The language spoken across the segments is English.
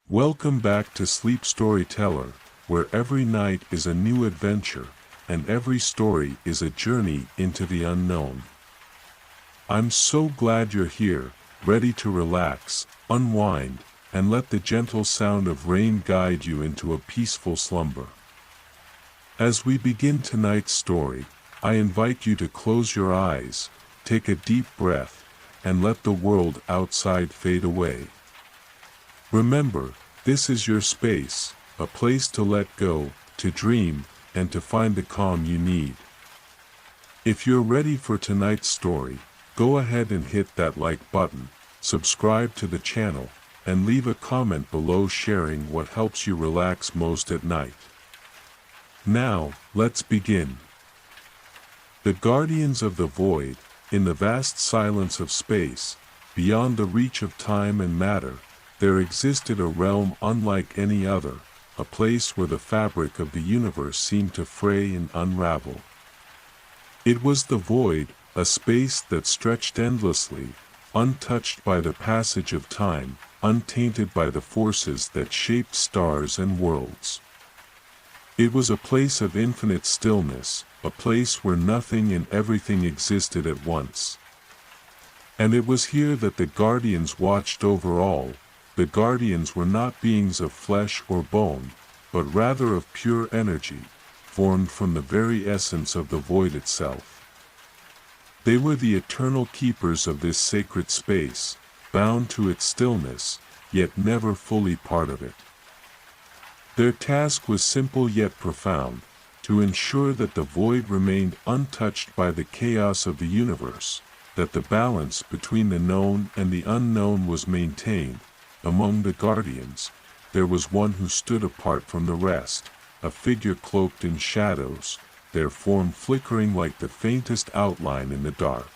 Welcome back to Sleep Storyteller, where every night is a new adventure, and every story is a journey into the unknown. I'm so glad you're here, ready to relax, unwind, and let the gentle sound of rain guide you into a peaceful slumber. As we begin tonight's story, I invite you to close your eyes, take a deep breath, and let the world outside fade away. Remember, this is your space, a place to let go, to dream, and to find the calm you need. If you're ready for tonight's story, go ahead and hit that like button, subscribe to the channel, and leave a comment below sharing what helps you relax most at night. Now, let's begin. The Guardians of the Void, in the vast silence of space, beyond the reach of time and matter, there existed a realm unlike any other, a place where the fabric of the universe seemed to fray and unravel. It was the void, a space that stretched endlessly, untouched by the passage of time, untainted by the forces that shaped stars and worlds. It was a place of infinite stillness, a place where nothing and everything existed at once. And it was here that the Guardians watched over all. The Guardians were not beings of flesh or bone, but rather of pure energy, formed from the very essence of the void itself. They were the eternal keepers of this sacred space, bound to its stillness, yet never fully part of it. Their task was simple yet profound, to ensure that the void remained untouched by the chaos of the universe, that the balance between the known and the unknown was maintained. Among the Guardians, there was one who stood apart from the rest, a figure cloaked in shadows, their form flickering like the faintest outline in the dark.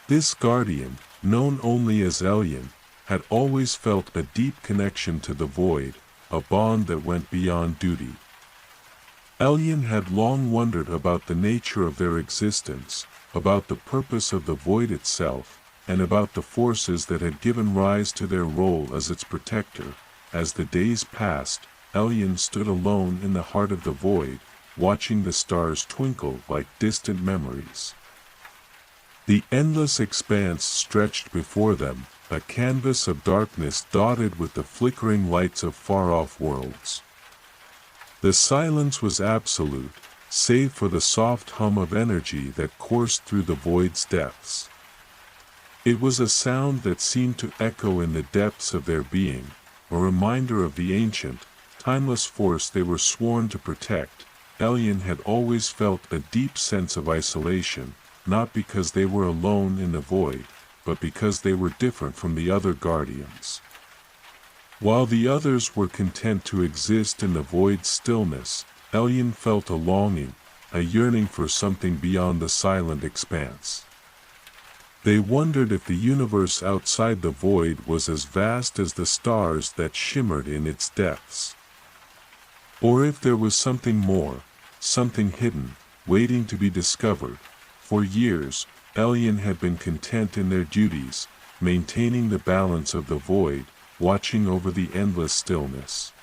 This Guardian, known only as Elyon, had always felt a deep connection to the void, a bond that went beyond duty. Elyon had long wondered about the nature of their existence, about the purpose of the void itself, and about the forces that had given rise to their role as its protector. As the days passed, Elyon stood alone in the heart of the void, watching the stars twinkle like distant memories. The endless expanse stretched before them, a canvas of darkness dotted with the flickering lights of far-off worlds. The silence was absolute, save for the soft hum of energy that coursed through the void's depths. It was a sound that seemed to echo in the depths of their being, a reminder of the ancient, timeless force they were sworn to protect. Elyon had always felt a deep sense of isolation, not because they were alone in the void, but because they were different from the other Guardians. While the others were content to exist in the void's stillness, Elyon felt a longing, a yearning for something beyond the silent expanse. They wondered if the universe outside the void was as vast as the stars that shimmered in its depths. Or if there was something more, something hidden, waiting to be discovered. For years, Elyon had been content in their duties, maintaining the balance of the void, watching over the endless stillness.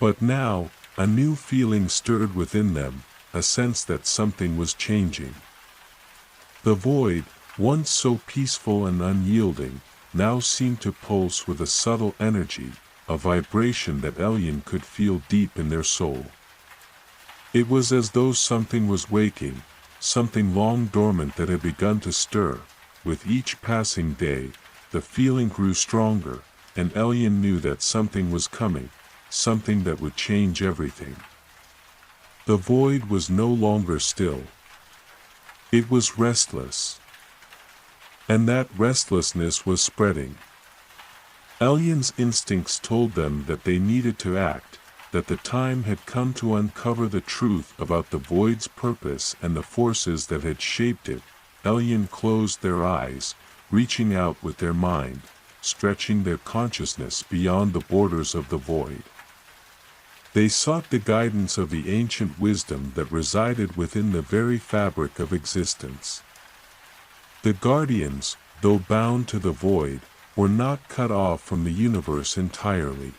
But now, a new feeling stirred within them, a sense that something was changing. The void, once so peaceful and unyielding, now seemed to pulse with a subtle energy, a vibration that Elyon could feel deep in their soul. It was as though something was waking, something long dormant that had begun to stir. With each passing day, the feeling grew stronger, and Elyon knew that something was coming, something that would change everything. The void was no longer still. It was restless. And that restlessness was spreading. Elyon's instincts told them that they needed to act, that the time had come to uncover the truth about the void's purpose and the forces that had shaped it. Elyon closed their eyes, reaching out with their mind, stretching their consciousness beyond the borders of the void. They sought the guidance of the ancient wisdom that resided within the very fabric of existence. The Guardians, though bound to the void, were not cut off from the universe entirely.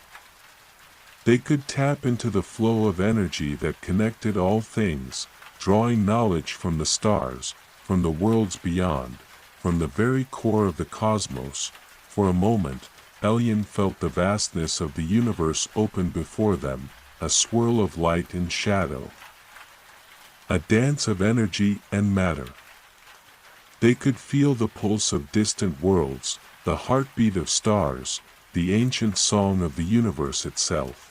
They could tap into the flow of energy that connected all things, drawing knowledge from the stars, from the worlds beyond, from the very core of the cosmos. For a moment, Elyon felt the vastness of the universe open before them, a swirl of light and shadow, a dance of energy and matter. They could feel the pulse of distant worlds, the heartbeat of stars, the ancient song of the universe itself.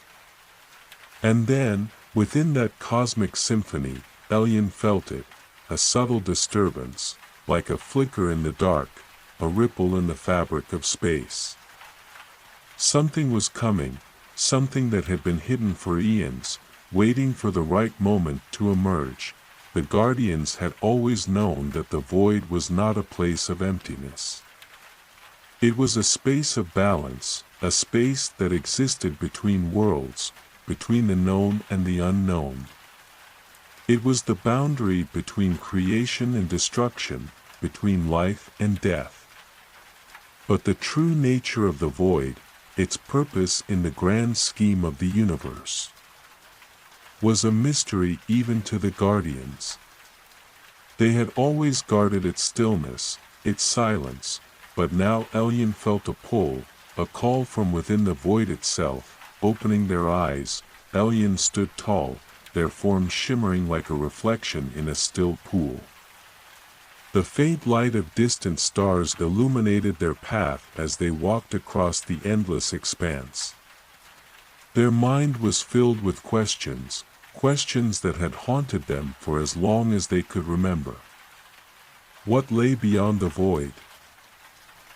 And then, within that cosmic symphony, Elyon felt it, a subtle disturbance, like a flicker in the dark, a ripple in the fabric of space. Something was coming, something that had been hidden for eons, waiting for the right moment to emerge. The Guardians had always known that the void was not a place of emptiness. It was a space of balance, a space that existed between worlds, between the known and the unknown. It was the boundary between creation and destruction, between life and death. But the true nature of the void, its purpose in the grand scheme of the universe, was a mystery even to the Guardians. They had always guarded its stillness, its silence, but now Elyon felt a pull, a call from within the void itself. Opening their eyes, Elyon stood tall, their forms shimmering like a reflection in a still pool. The faint light of distant stars illuminated their path as they walked across the endless expanse. Their mind was filled with questions, questions that had haunted them for as long as they could remember. What lay beyond the void?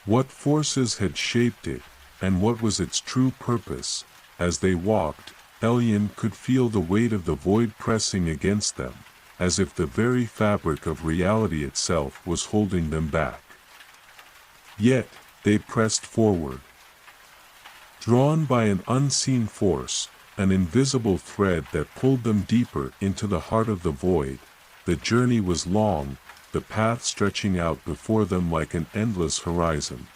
What forces had shaped it, and what was its true purpose? As they walked, Elyon could feel the weight of the void pressing against them, as if the very fabric of reality itself was holding them back. Yet, they pressed forward. Drawn by an unseen force, an invisible thread that pulled them deeper into the heart of the void. The journey was long, the path stretching out before them like an endless horizon.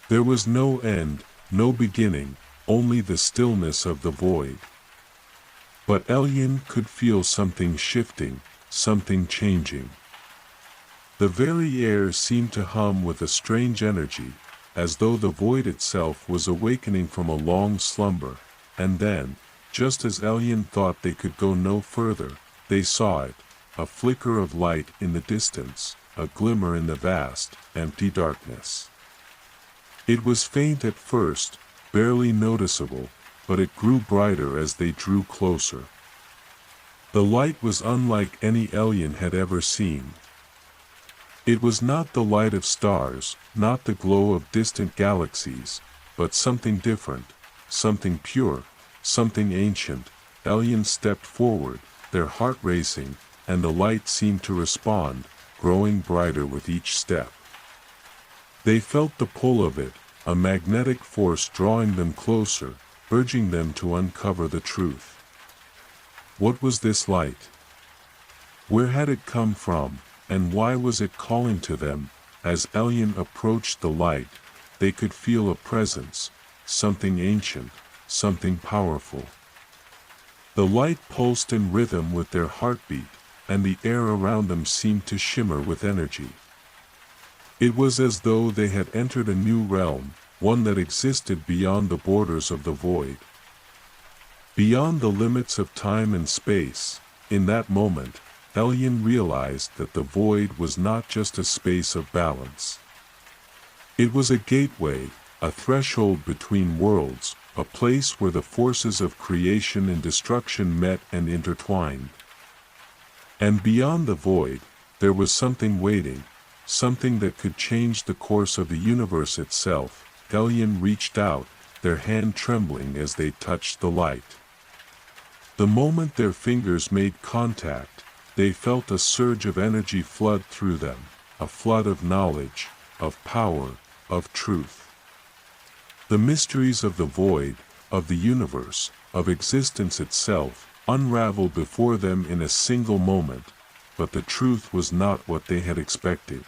There was no end, no beginning, only the stillness of the void. But Elyon could feel something shifting, something changing. The very air seemed to hum with a strange energy, as though the void itself was awakening from a long slumber. And then, just as Elyon thought they could go no further, they saw it, a flicker of light in the distance, a glimmer in the vast, empty darkness. It was faint at first, barely noticeable, but it grew brighter as they drew closer. The light was unlike any Elyon had ever seen. It was not the light of stars, not the glow of distant galaxies, but something different, something pure, something ancient. Elyon stepped forward, their heart racing, and the light seemed to respond, growing brighter with each step. They felt the pull of it, a magnetic force drawing them closer, urging them to uncover the truth. What was this light? Where had it come from, and why was it calling to them? As Elyon approached the light, they could feel a presence, something ancient, something powerful. The light pulsed in rhythm with their heartbeat, and the air around them seemed to shimmer with energy. It was as though they had entered a new realm, one that existed beyond the borders of the void. Beyond the limits of time and space. In that moment, Elyon realized that the void was not just a space of balance. It was a gateway, a threshold between worlds, a place where the forces of creation and destruction met and intertwined. And beyond the void, there was something waiting, something that could change the course of the universe itself. Elyon reached out, their hand trembling as they touched the light. The moment their fingers made contact, they felt a surge of energy flood through them, a flood of knowledge, of power, of truth. The mysteries of the void, of the universe, of existence itself, unraveled before them in a single moment, but the truth was not what they had expected.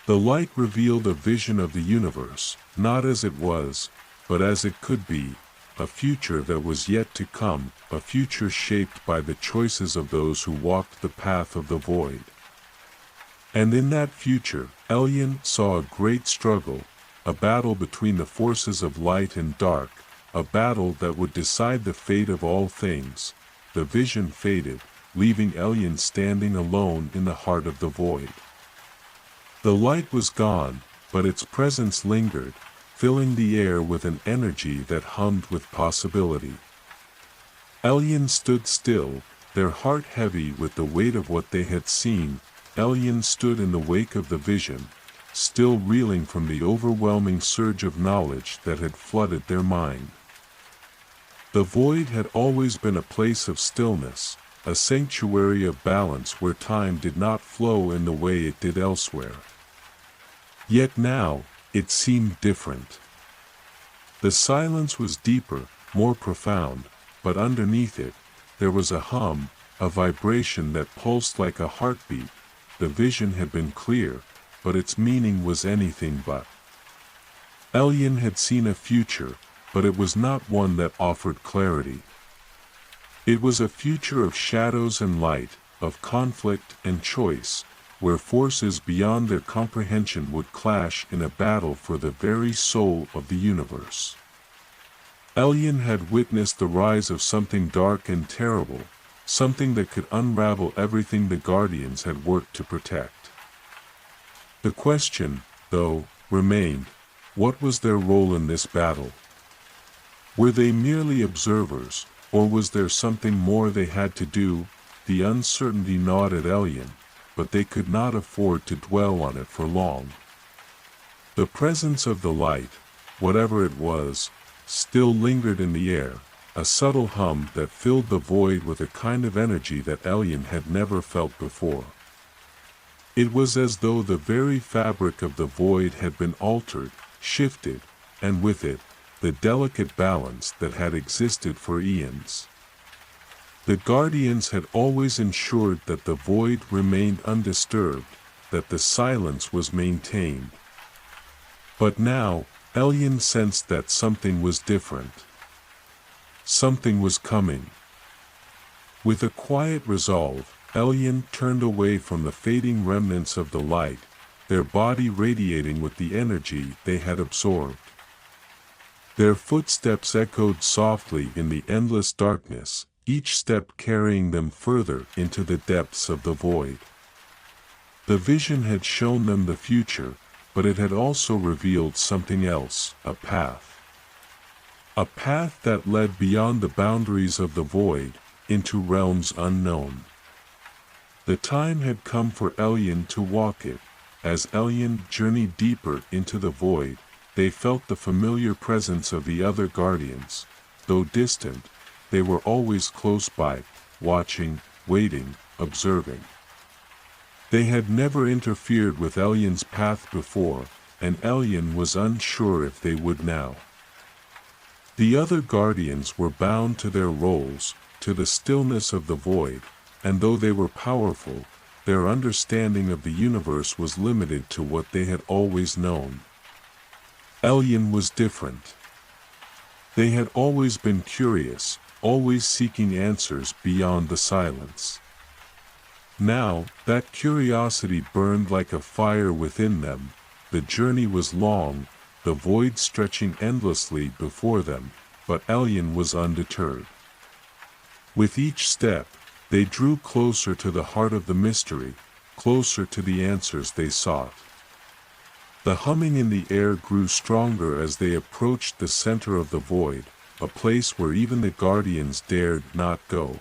The light revealed a vision of the universe, not as it was, but as it could be, a future that was yet to come, a future shaped by the choices of those who walked the path of the void. And in that future, Elyon saw a great struggle, a battle between the forces of light and dark, a battle that would decide the fate of all things. The vision faded, leaving Elyon standing alone in the heart of the void. The light was gone, but its presence lingered, filling the air with an energy that hummed with possibility. Elyon stood still, their heart heavy with the weight of what they had seen. Elyon stood in the wake of the vision, still reeling from the overwhelming surge of knowledge that had flooded their mind. The void had always been a place of stillness, a sanctuary of balance where time did not flow in the way it did elsewhere. Yet now, it seemed different. The silence was deeper, more profound, but underneath it, there was a hum, a vibration that pulsed like a heartbeat. The vision had been clear, but its meaning was anything but. Elyon had seen a future, but it was not one that offered clarity. It was a future of shadows and light, of conflict and choice, where forces beyond their comprehension would clash in a battle for the very soul of the universe. Elyon had witnessed the rise of something dark and terrible, something that could unravel everything the Guardians had worked to protect. The question, though, remained: what was their role in this battle? Were they merely observers, or was there something more they had to do? The uncertainty gnawed at Elyon, but they could not afford to dwell on it for long. The presence of the light, whatever it was, still lingered in the air, a subtle hum that filled the void with a kind of energy that Elyon had never felt before. It was as though the very fabric of the void had been altered, shifted, and with it, the delicate balance that had existed for eons. The Guardians had always ensured that the void remained undisturbed, that the silence was maintained. But now, Elyon sensed that something was different. Something was coming. With a quiet resolve, Elyon turned away from the fading remnants of the light, their body radiating with the energy they had absorbed. Their footsteps echoed softly in the endless darkness, each step carrying them further into the depths of the void. The vision had shown them the future, but it had also revealed something else, a path. A path that led beyond the boundaries of the void, into realms unknown. The time had come for Elyon to walk it. As Elyon journeyed deeper into the void, they felt the familiar presence of the other Guardians. Though distant, they were always close by, watching, waiting, observing. They had never interfered with Elyon's path before, and Elyon was unsure if they would now. The other Guardians were bound to their roles, to the stillness of the void, and though they were powerful, their understanding of the universe was limited to what they had always known. Elyon was different. They had always been curious, always seeking answers beyond the silence. Now, that curiosity burned like a fire within them. The journey was long, the void stretching endlessly before them, but Elyon was undeterred. With each step, they drew closer to the heart of the mystery, closer to the answers they sought. The humming in the air grew stronger as they approached the center of the void, a place where even the Guardians dared not go.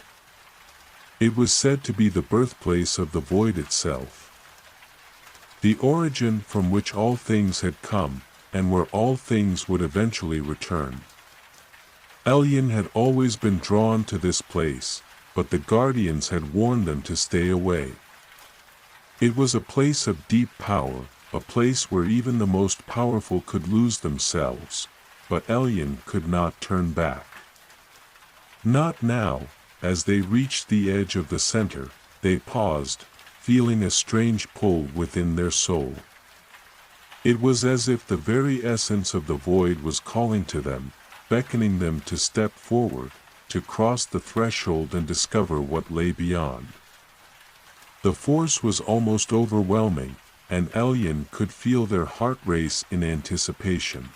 It was said to be the birthplace of the void itself. The origin from which all things had come, and where all things would eventually return. Elyon had always been drawn to this place, but the Guardians had warned them to stay away. It was a place of deep power, a place where even the most powerful could lose themselves, but Elyon could not turn back. Not now. As they reached the edge of the center, they paused, feeling a strange pull within their soul. It was as if the very essence of the void was calling to them, beckoning them to step forward, to cross the threshold and discover what lay beyond. The force was almost overwhelming, and Elyon could feel their heart race in anticipation.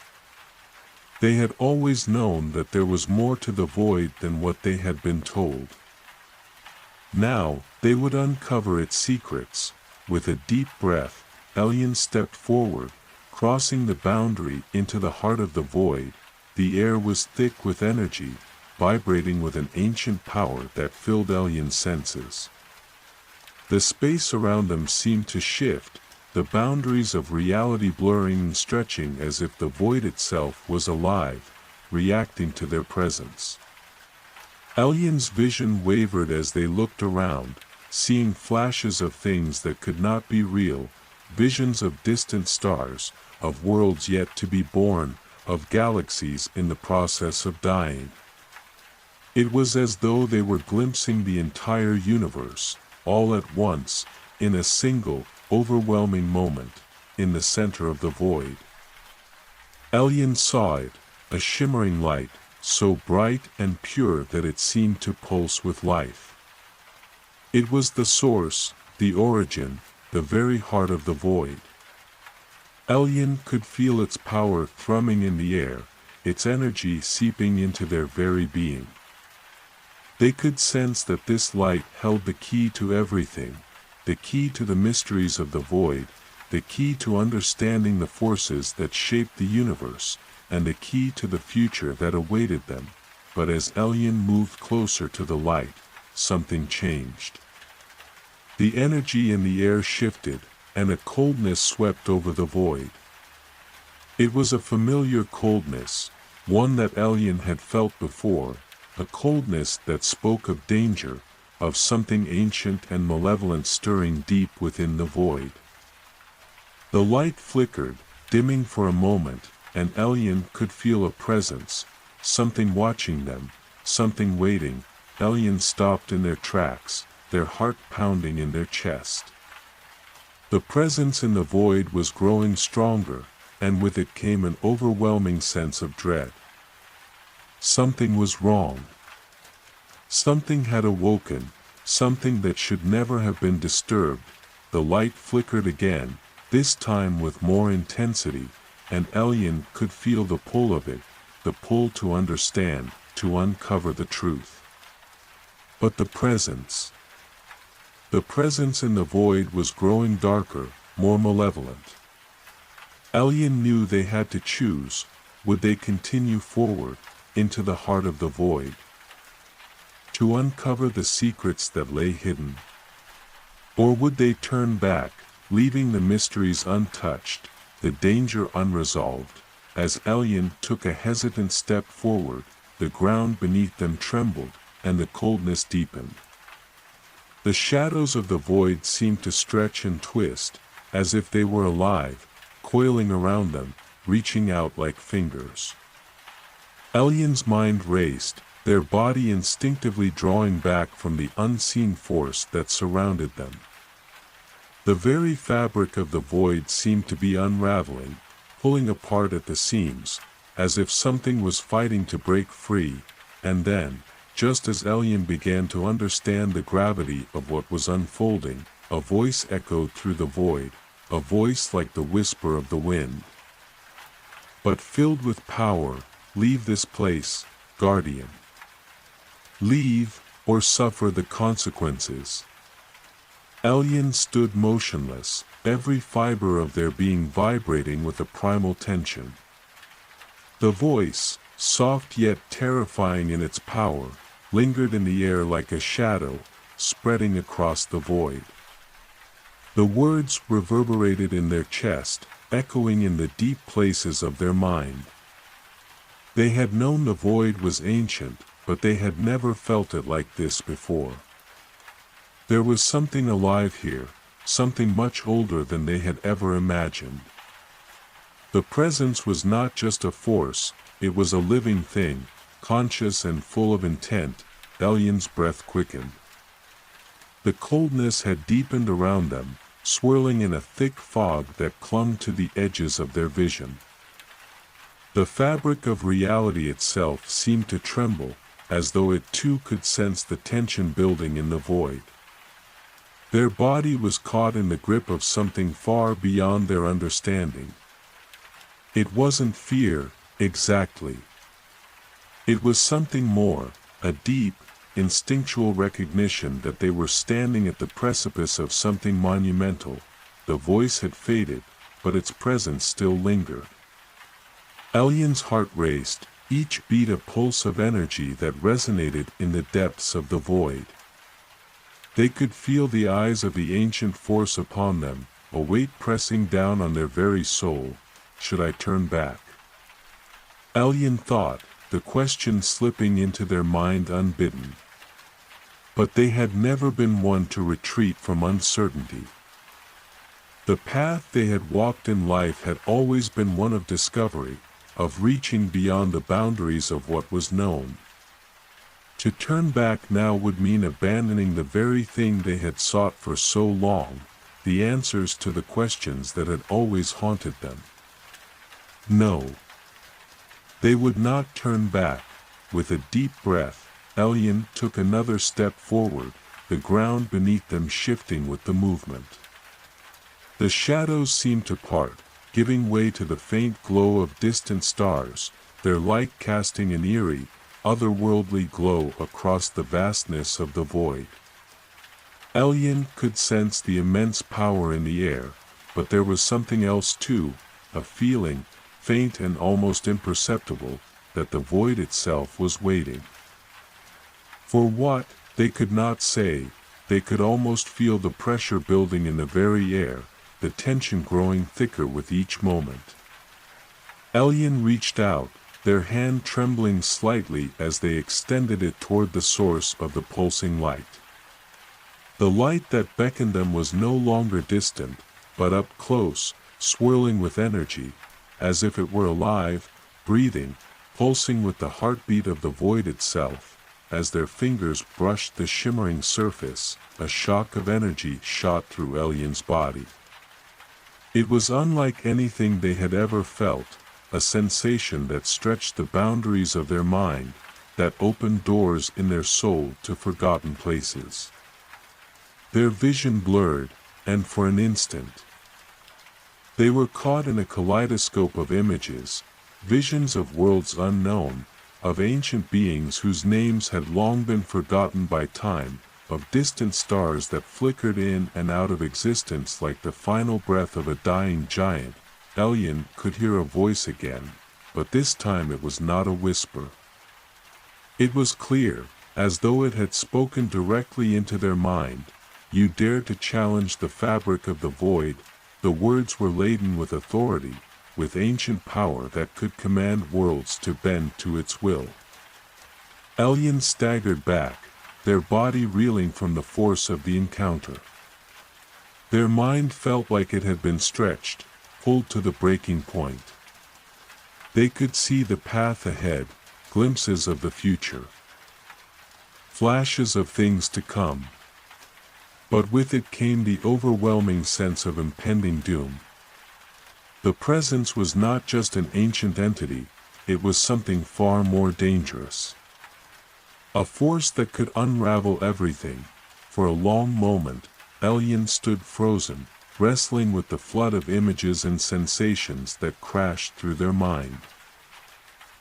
They had always known that there was more to the void than what they had been told. Now, they would uncover its secrets. With a deep breath, Elyon stepped forward, crossing the boundary into the heart of the void. The air was thick with energy, vibrating with an ancient power that filled Elyon's senses. The space around them seemed to shift, the boundaries of reality blurring and stretching as if the void itself was alive, reacting to their presence. Elyon's vision wavered as they looked around, seeing flashes of things that could not be real, visions of distant stars, of worlds yet to be born, of galaxies in the process of dying. It was as though they were glimpsing the entire universe, all at once, in a single, overwhelming moment, in the center of the void. Elyon saw it, a shimmering light, so bright and pure that it seemed to pulse with life. It was the source, the origin, the very heart of the void. Elyon could feel its power thrumming in the air, its energy seeping into their very being. They could sense that this light held the key to everything, the key to the mysteries of the void, the key to understanding the forces that shaped the universe, and the key to the future that awaited them. But as Elyon moved closer to the light, something changed. The energy in the air shifted, and a coldness swept over the void. It was a familiar coldness, one that Elyon had felt before, a coldness that spoke of danger, of something ancient and malevolent stirring deep within the void. The light flickered, dimming for a moment, and Elyon could feel a presence, something watching them, something waiting. Elyon stopped in their tracks, their heart pounding in their chest. The presence in the void was growing stronger, and with it came an overwhelming sense of dread. Something was wrong. Something had awoken, something that should never have been disturbed. The light flickered again, this time with more intensity, and Elyon could feel the pull of it, the pull to understand, to uncover the truth. But the presence in the void was growing darker, more malevolent. Elyon knew they had to choose. Would they continue forward, into the heart of the void, to uncover the secrets that lay hidden? Or would they turn back, leaving the mysteries untouched, the danger unresolved? As Elyon took a hesitant step forward, the ground beneath them trembled, and the coldness deepened. The shadows of the void seemed to stretch and twist, as if they were alive, coiling around them, reaching out like fingers. Elyon's mind raced, their body instinctively drawing back from the unseen force that surrounded them. The very fabric of the void seemed to be unraveling, pulling apart at the seams, as if something was fighting to break free. And then, just as Elyon began to understand the gravity of what was unfolding, a voice echoed through the void, a voice like the whisper of the wind, but filled with power. Leave this place, guardian. Leave, or suffer the consequences. Elyon stood motionless, every fiber of their being vibrating with a primal tension. The voice, soft yet terrifying in its power, lingered in the air like a shadow, spreading across the void. The words reverberated in their chest, echoing in the deep places of their mind. They had known the void was ancient, but they had never felt it like this before. There was something alive here, something much older than they had ever imagined. The presence was not just a force, it was a living thing, conscious and full of intent. Elyon's breath quickened. The coldness had deepened around them, swirling in a thick fog that clung to the edges of their vision. The fabric of reality itself seemed to tremble, as though it too could sense the tension building in the void. Their body was caught in the grip of something far beyond their understanding. It wasn't fear, exactly. It was something more, a deep, instinctual recognition that they were standing at the precipice of something monumental. The voice had faded, but its presence still lingered. Elion's heart raced, each beat a pulse of energy that resonated in the depths of the void. They could feel the eyes of the ancient force upon them, a weight pressing down on their very soul. Should I turn back? Elion thought, the question slipping into their mind unbidden. But they had never been one to retreat from uncertainty. The path they had walked in life had always been one of discovery, of reaching beyond the boundaries of what was known. To turn back now would mean abandoning the very thing they had sought for so long, the answers to the questions that had always haunted them. No. They would not turn back. With a deep breath, Elion took another step forward, the ground beneath them shifting with the movement. The shadows seemed to part, giving way to the faint glow of distant stars, their light casting an eerie, otherworldly glow across the vastness of the void. Elion could sense the immense power in the air, but there was something else too, a feeling, faint and almost imperceptible, that the void itself was waiting. For what, they could not say. They could almost feel the pressure building in the very air, the tension growing thicker with each moment. Elion reached out, their hand trembling slightly as they extended it toward the source of the pulsing light. The light that beckoned them was no longer distant, but up close, swirling with energy, as if it were alive, breathing, pulsing with the heartbeat of the void itself. As their fingers brushed the shimmering surface, a shock of energy shot through Elion's body. It was unlike anything they had ever felt, a sensation that stretched the boundaries of their mind, that opened doors in their soul to forgotten places. Their vision blurred, and for an instant, they were caught in a kaleidoscope of images, visions of worlds unknown, of ancient beings whose names had long been forgotten by time, of distant stars that flickered in and out of existence like the final breath of a dying giant. Elion could hear a voice again, but this time it was not a whisper. It was clear, as though it had spoken directly into their mind. You dare to challenge the fabric of the void. The words were laden with authority, with ancient power that could command worlds to bend to its will. Elion staggered back, their body reeling from the force of the encounter. Their mind felt like it had been stretched, pulled to the breaking point. They could see the path ahead, glimpses of the future, flashes of things to come. But with it came the overwhelming sense of impending doom. The presence was not just an ancient entity, it was something far more dangerous. A force that could unravel everything. For a long moment, Elion stood frozen, wrestling with the flood of images and sensations that crashed through their mind.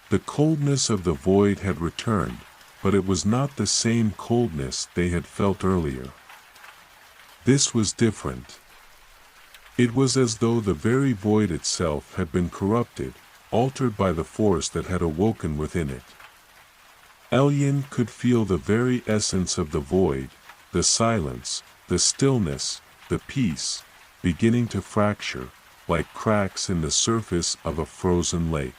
The coldness of the void had returned, but it was not the same coldness they had felt earlier. This was different. It was as though the very void itself had been corrupted, altered by the force that had awoken within it. Elion could feel the very essence of the void, the silence, the stillness, the peace, beginning to fracture, like cracks in the surface of a frozen lake.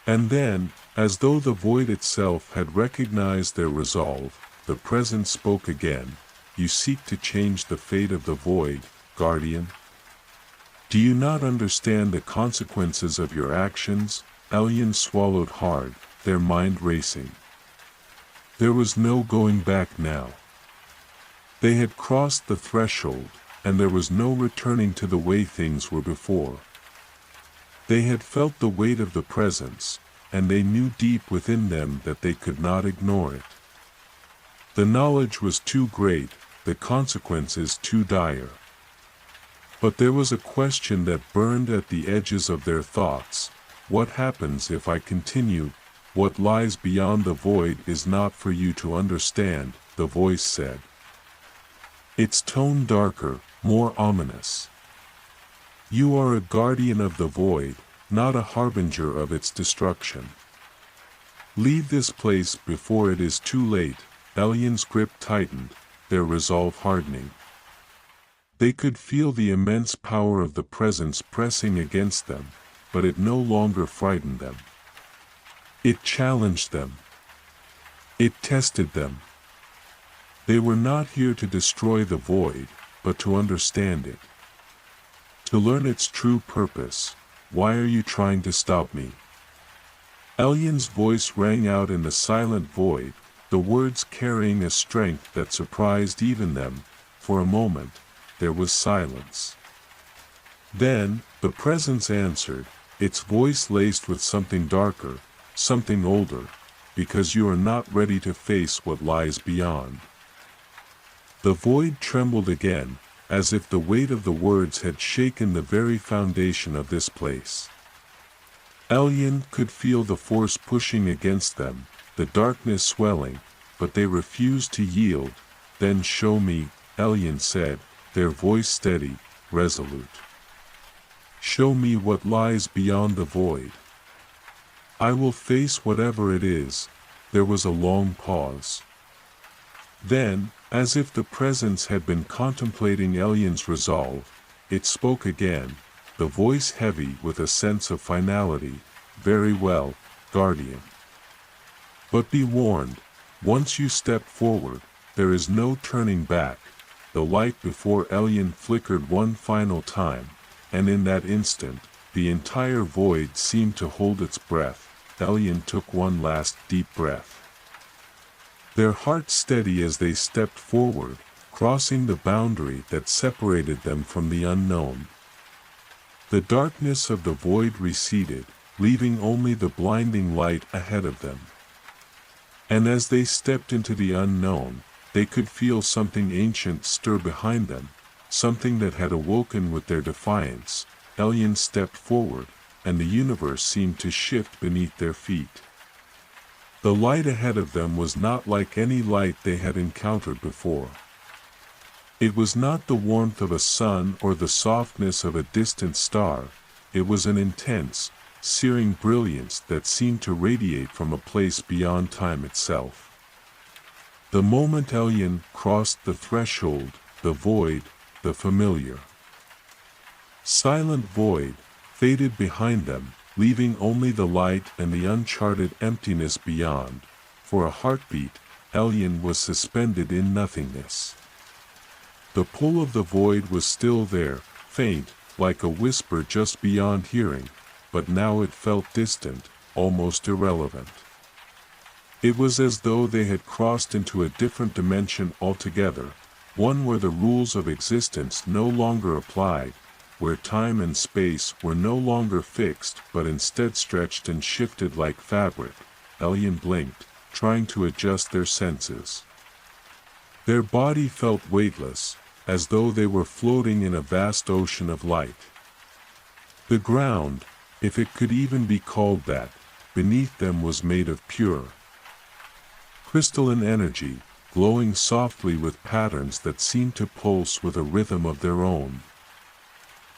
And then, as though the void itself had recognized their resolve, the presence spoke again. You seek to change the fate of the void, guardian? Do you not understand the consequences of your actions? Elion swallowed hard, their mind racing. There was no going back now. They had crossed the threshold, and there was no returning to the way things were before. They had felt the weight of the presence, and they knew deep within them that they could not ignore it. The knowledge was too great, the consequences too dire. But there was a question that burned at the edges of their thoughts. What happens if I continue? What lies beyond the void is not for you to understand, the voice said. Its tone darker, more ominous. You are a guardian of the void, not a harbinger of its destruction. Leave this place before it is too late. Elion's grip tightened, their resolve hardening. They could feel the immense power of the presence pressing against them, but it no longer frightened them. It challenged them. It tested them. They were not here to destroy the void, but to understand it. To learn its true purpose. Why are you trying to stop me? Elion's voice rang out in the silent void, the words carrying a strength that surprised even them. For a moment, there was silence. Then, the presence answered, its voice laced with something darker, something older, because you are not ready to face what lies beyond. The void trembled again, as if the weight of the words had shaken the very foundation of this place. Elion could feel the force pushing against them, the darkness swelling, but they refused to yield. Then show me, Elion said, their voice steady, resolute. Show me what lies beyond the void. I will face whatever it is. There was a long pause. Then, as if the presence had been contemplating Elion's resolve, it spoke again, the voice heavy with a sense of finality. Very well, guardian. But be warned, once you step forward, there is no turning back. The light before Elion flickered one final time, and in that instant, the entire void seemed to hold its breath. Elion took one last deep breath. Their hearts steady as they stepped forward, crossing the boundary that separated them from the unknown. The darkness of the void receded, leaving only the blinding light ahead of them. And as they stepped into the unknown, they could feel something ancient stir behind them, something that had awoken with their defiance. Elion stepped forward, and the universe seemed to shift beneath their feet. The light ahead of them was not like any light they had encountered before. It was not the warmth of a sun or the softness of a distant star. It was an intense, searing brilliance that seemed to radiate from a place beyond time itself. The moment Elion crossed the threshold, the void, the familiar, silent void, faded behind them, leaving only the light and the uncharted emptiness beyond. For a heartbeat, Elion was suspended in nothingness. The pull of the void was still there, faint, like a whisper just beyond hearing, but now it felt distant, almost irrelevant. It was as though they had crossed into a different dimension altogether, one where the rules of existence no longer applied, where time and space were no longer fixed but instead stretched and shifted like fabric. Elion blinked, trying to adjust their senses. Their body felt weightless, as though they were floating in a vast ocean of light. The ground, if it could even be called that, beneath them was made of pure, crystalline energy, glowing softly with patterns that seemed to pulse with a rhythm of their own.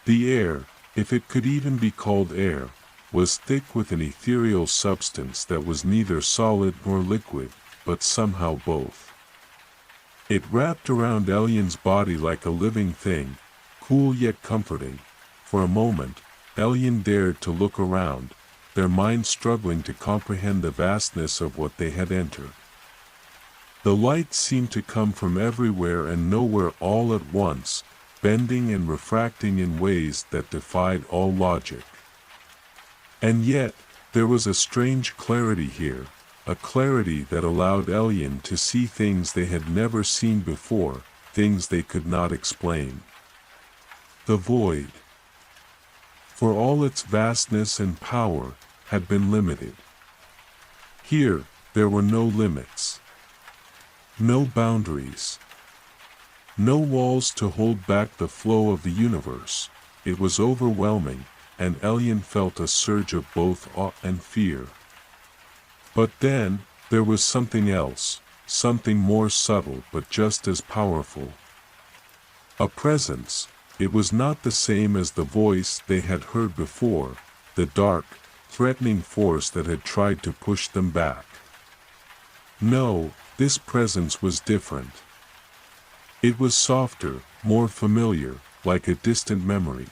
The air, if it could even be called air, was thick with an ethereal substance that was neither solid nor liquid, but somehow both. It wrapped around Elion's body like a living thing, cool yet comforting. For a moment, Elion dared to look around, their minds struggling to comprehend the vastness of what they had entered. The light seemed to come from everywhere and nowhere all at once, bending and refracting in ways that defied all logic. And yet, there was a strange clarity here, a clarity that allowed Elion to see things they had never seen before, things they could not explain. The void, for all its vastness and power, had been limited. Here, there were no limits. No boundaries. No walls to hold back the flow of the universe. It was overwhelming, and Elian felt a surge of both awe and fear. But then, there was something else, something more subtle but just as powerful. A presence. It was not the same as the voice they had heard before, the dark, threatening force that had tried to push them back. No, this presence was different. It was softer, more familiar, like a distant memory.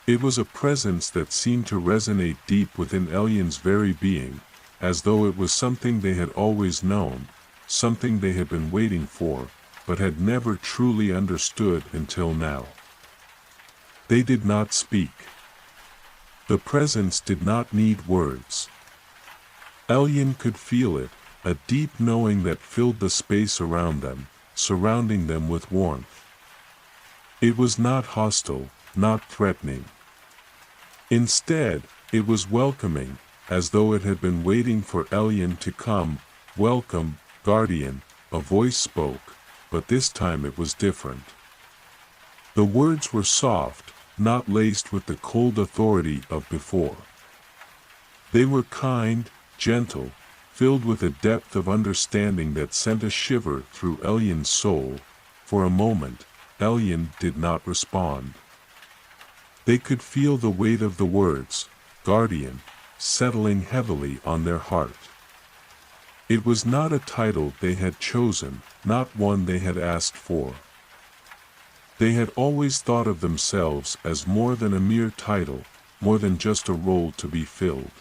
It was a presence that seemed to resonate deep within Elian's very being, as though it was something they had always known, something they had been waiting for, but had never truly understood until now. They did not speak. The presence did not need words. Elian could feel it, a deep knowing that filled the space around them, surrounding them with warmth. It was not hostile, not threatening. Instead, it was welcoming, as though it had been waiting for Elian to come. Welcome, guardian, a voice spoke, but this time it was different. The words were soft, not laced with the cold authority of before. They were kind, gentle, filled with a depth of understanding that sent a shiver through Elian's soul. For a moment, Elian did not respond. They could feel the weight of the words, guardian, settling heavily on their heart. It was not a title they had chosen, not one they had asked for. They had always thought of themselves as more than a mere title, more than just a role to be filled.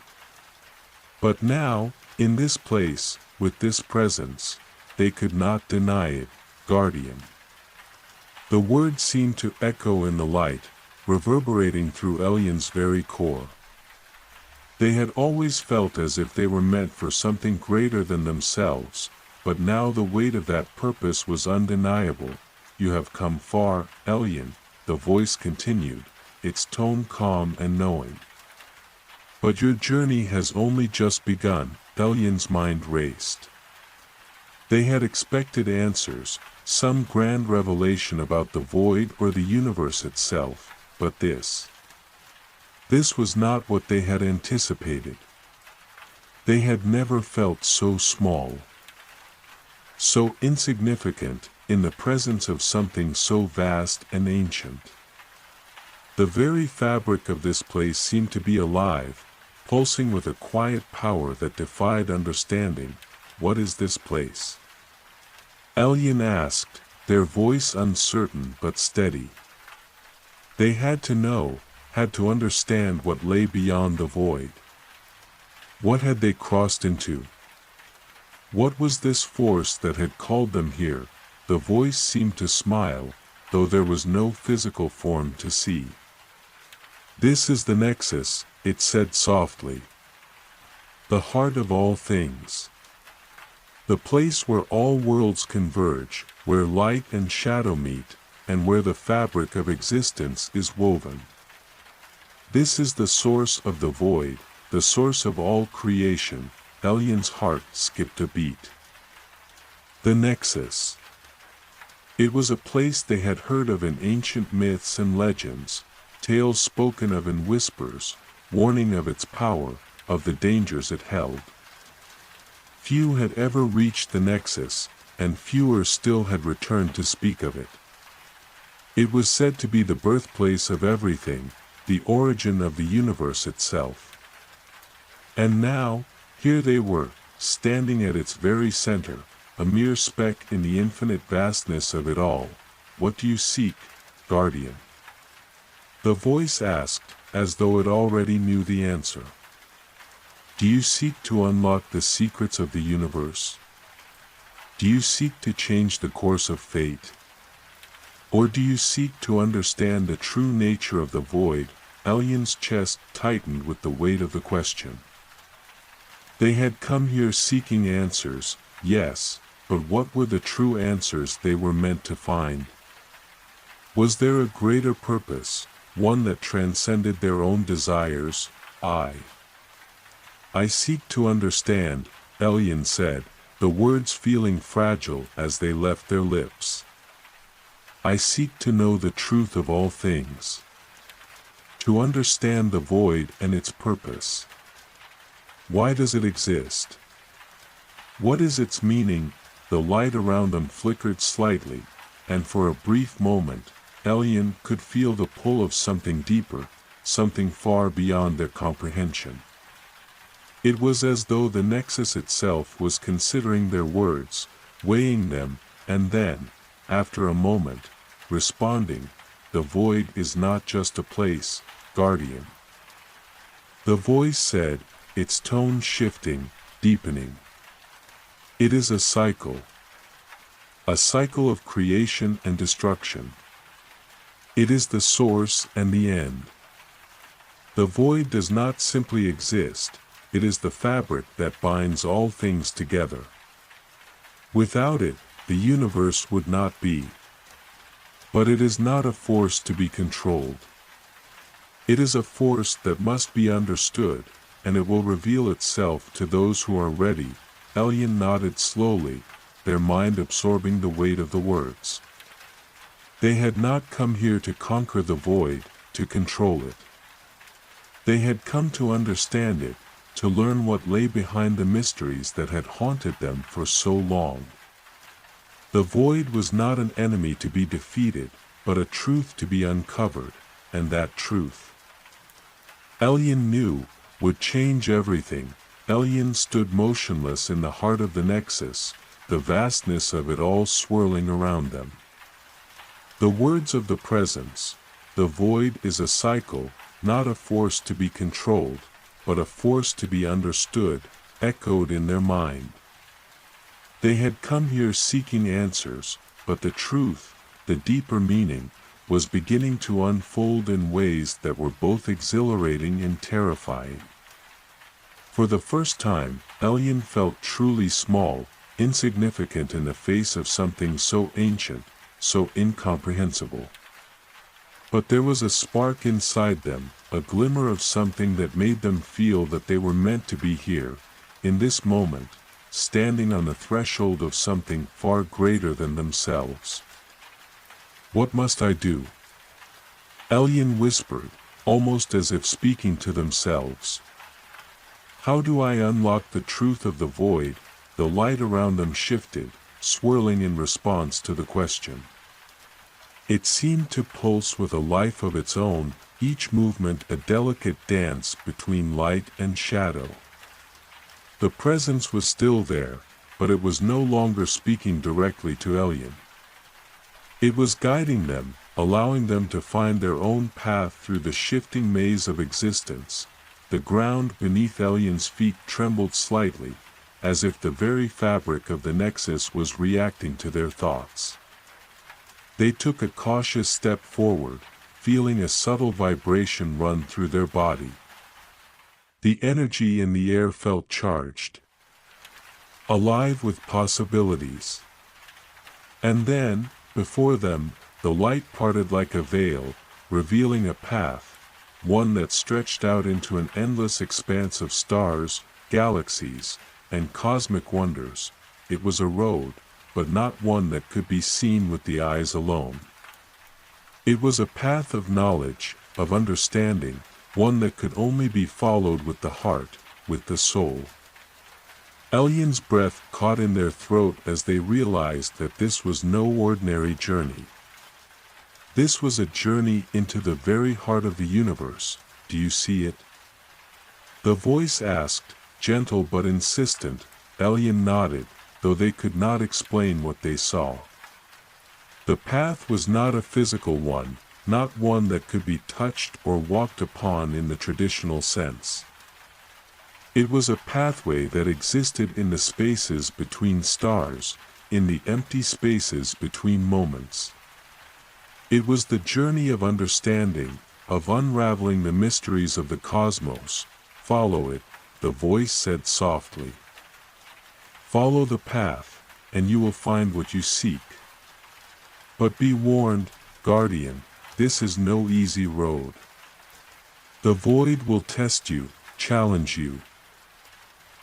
But now, in this place, with this presence, they could not deny it, guardian. The word seemed to echo in the light, reverberating through Elian's very core. They had always felt as if they were meant for something greater than themselves, but now the weight of that purpose was undeniable. You have come far, Elian, the voice continued, its tone calm and knowing. But your journey has only just begun. Elian's mind raced. They had expected answers, some grand revelation about the void or the universe itself, but this was not what they had anticipated. They had never felt so small, so insignificant, in the presence of something so vast and ancient. The very fabric of this place seemed to be alive, pulsing with a quiet power that defied understanding. What is this place? Elian asked, their voice uncertain but steady. They had to know, had to understand what lay beyond the void. What had they crossed into? What was this force that had called them here? The voice seemed to smile, though there was no physical form to see. This is the nexus, it said softly. The heart of all things. The place where all worlds converge, where light and shadow meet, and where the fabric of existence is woven. This is the source of the void, the source of all creation. Elian's heart skipped a beat. The nexus. It was a place they had heard of in ancient myths and legends, tales spoken of in whispers, warning of its power, of the dangers it held. Few had ever reached the nexus, and fewer still had returned to speak of it. It was said to be the birthplace of everything, the origin of the universe itself. And now, here they were, standing at its very center, a mere speck in the infinite vastness of it all. What do you seek, guardian? The voice asked, as though it already knew the answer. Do you seek to unlock the secrets of the universe? Do you seek to change the course of fate? Or do you seek to understand the true nature of the void? Elian's chest tightened with the weight of the question. They had come here seeking answers, yes, but what were the true answers they were meant to find? Was there a greater purpose, one that transcended their own desires? I seek to understand, Elyon said, the words feeling fragile as they left their lips. I seek to know the truth of all things. To understand the void and its purpose. Why does it exist? What is its meaning? The light around them flickered slightly, and for a brief moment, Elyon could feel the pull of something deeper, something far beyond their comprehension. It was as though the nexus itself was considering their words, weighing them, and then, after a moment, responding, the void is not just a place, guardian. The voice said, its tone shifting, deepening. It is a cycle of creation and destruction. It is the source and the end. The void does not simply exist, it is the fabric that binds all things together. Without it, the universe would not be. But it is not a force to be controlled. It is a force that must be understood, and it will reveal itself to those who are ready. Elyon nodded slowly, their mind absorbing the weight of the words. They had not come here to conquer the void, to control it. They had come to understand it, to learn what lay behind the mysteries that had haunted them for so long. The void was not an enemy to be defeated, but a truth to be uncovered, and that truth, Elyon knew, would change everything. Elyon stood motionless in the heart of the nexus, the vastness of it all swirling around them. The words of the presence, the void is a cycle, not a force to be controlled, but a force to be understood, echoed in their mind. They had come here seeking answers, but the truth, the deeper meaning, was beginning to unfold in ways that were both exhilarating and terrifying. For the first time, Elyon felt truly small, insignificant in the face of something so ancient, so incomprehensible. But there was a spark inside them, a glimmer of something that made them feel that they were meant to be here, in this moment, standing on the threshold of something far greater than themselves. What must I do? Elyon whispered, almost as if speaking to themselves. How do I unlock the truth of the void? The light around them shifted, swirling in response to the question. It seemed to pulse with a life of its own, each movement a delicate dance between light and shadow. The presence was still there, but it was no longer speaking directly to Elyon. It was guiding them, allowing them to find their own path through the shifting maze of existence. The ground beneath Elyon's feet trembled slightly, as if the very fabric of the nexus was reacting to their thoughts. They took a cautious step forward, feeling a subtle vibration run through their body. The energy in the air felt charged, alive with possibilities. And then, before them, the light parted like a veil, revealing a path, one that stretched out into an endless expanse of stars, galaxies, and cosmic wonders. It was a road, but not one that could be seen with the eyes alone. It was a path of knowledge, of understanding, one that could only be followed with the heart, with the soul. Elyon's breath caught in their throat as they realized that this was no ordinary journey. This was a journey into the very heart of the universe. Do you see it? The voice asked, gentle but insistent. Elyon nodded, though they could not explain what they saw. The path was not a physical one, not one that could be touched or walked upon in the traditional sense. It was a pathway that existed in the spaces between stars, in the empty spaces between moments. It was the journey of understanding, of unraveling the mysteries of the cosmos. Follow it, the voice said softly. Follow the path, and you will find what you seek. But be warned, Guardian, this is no easy road. The void will test you, challenge you.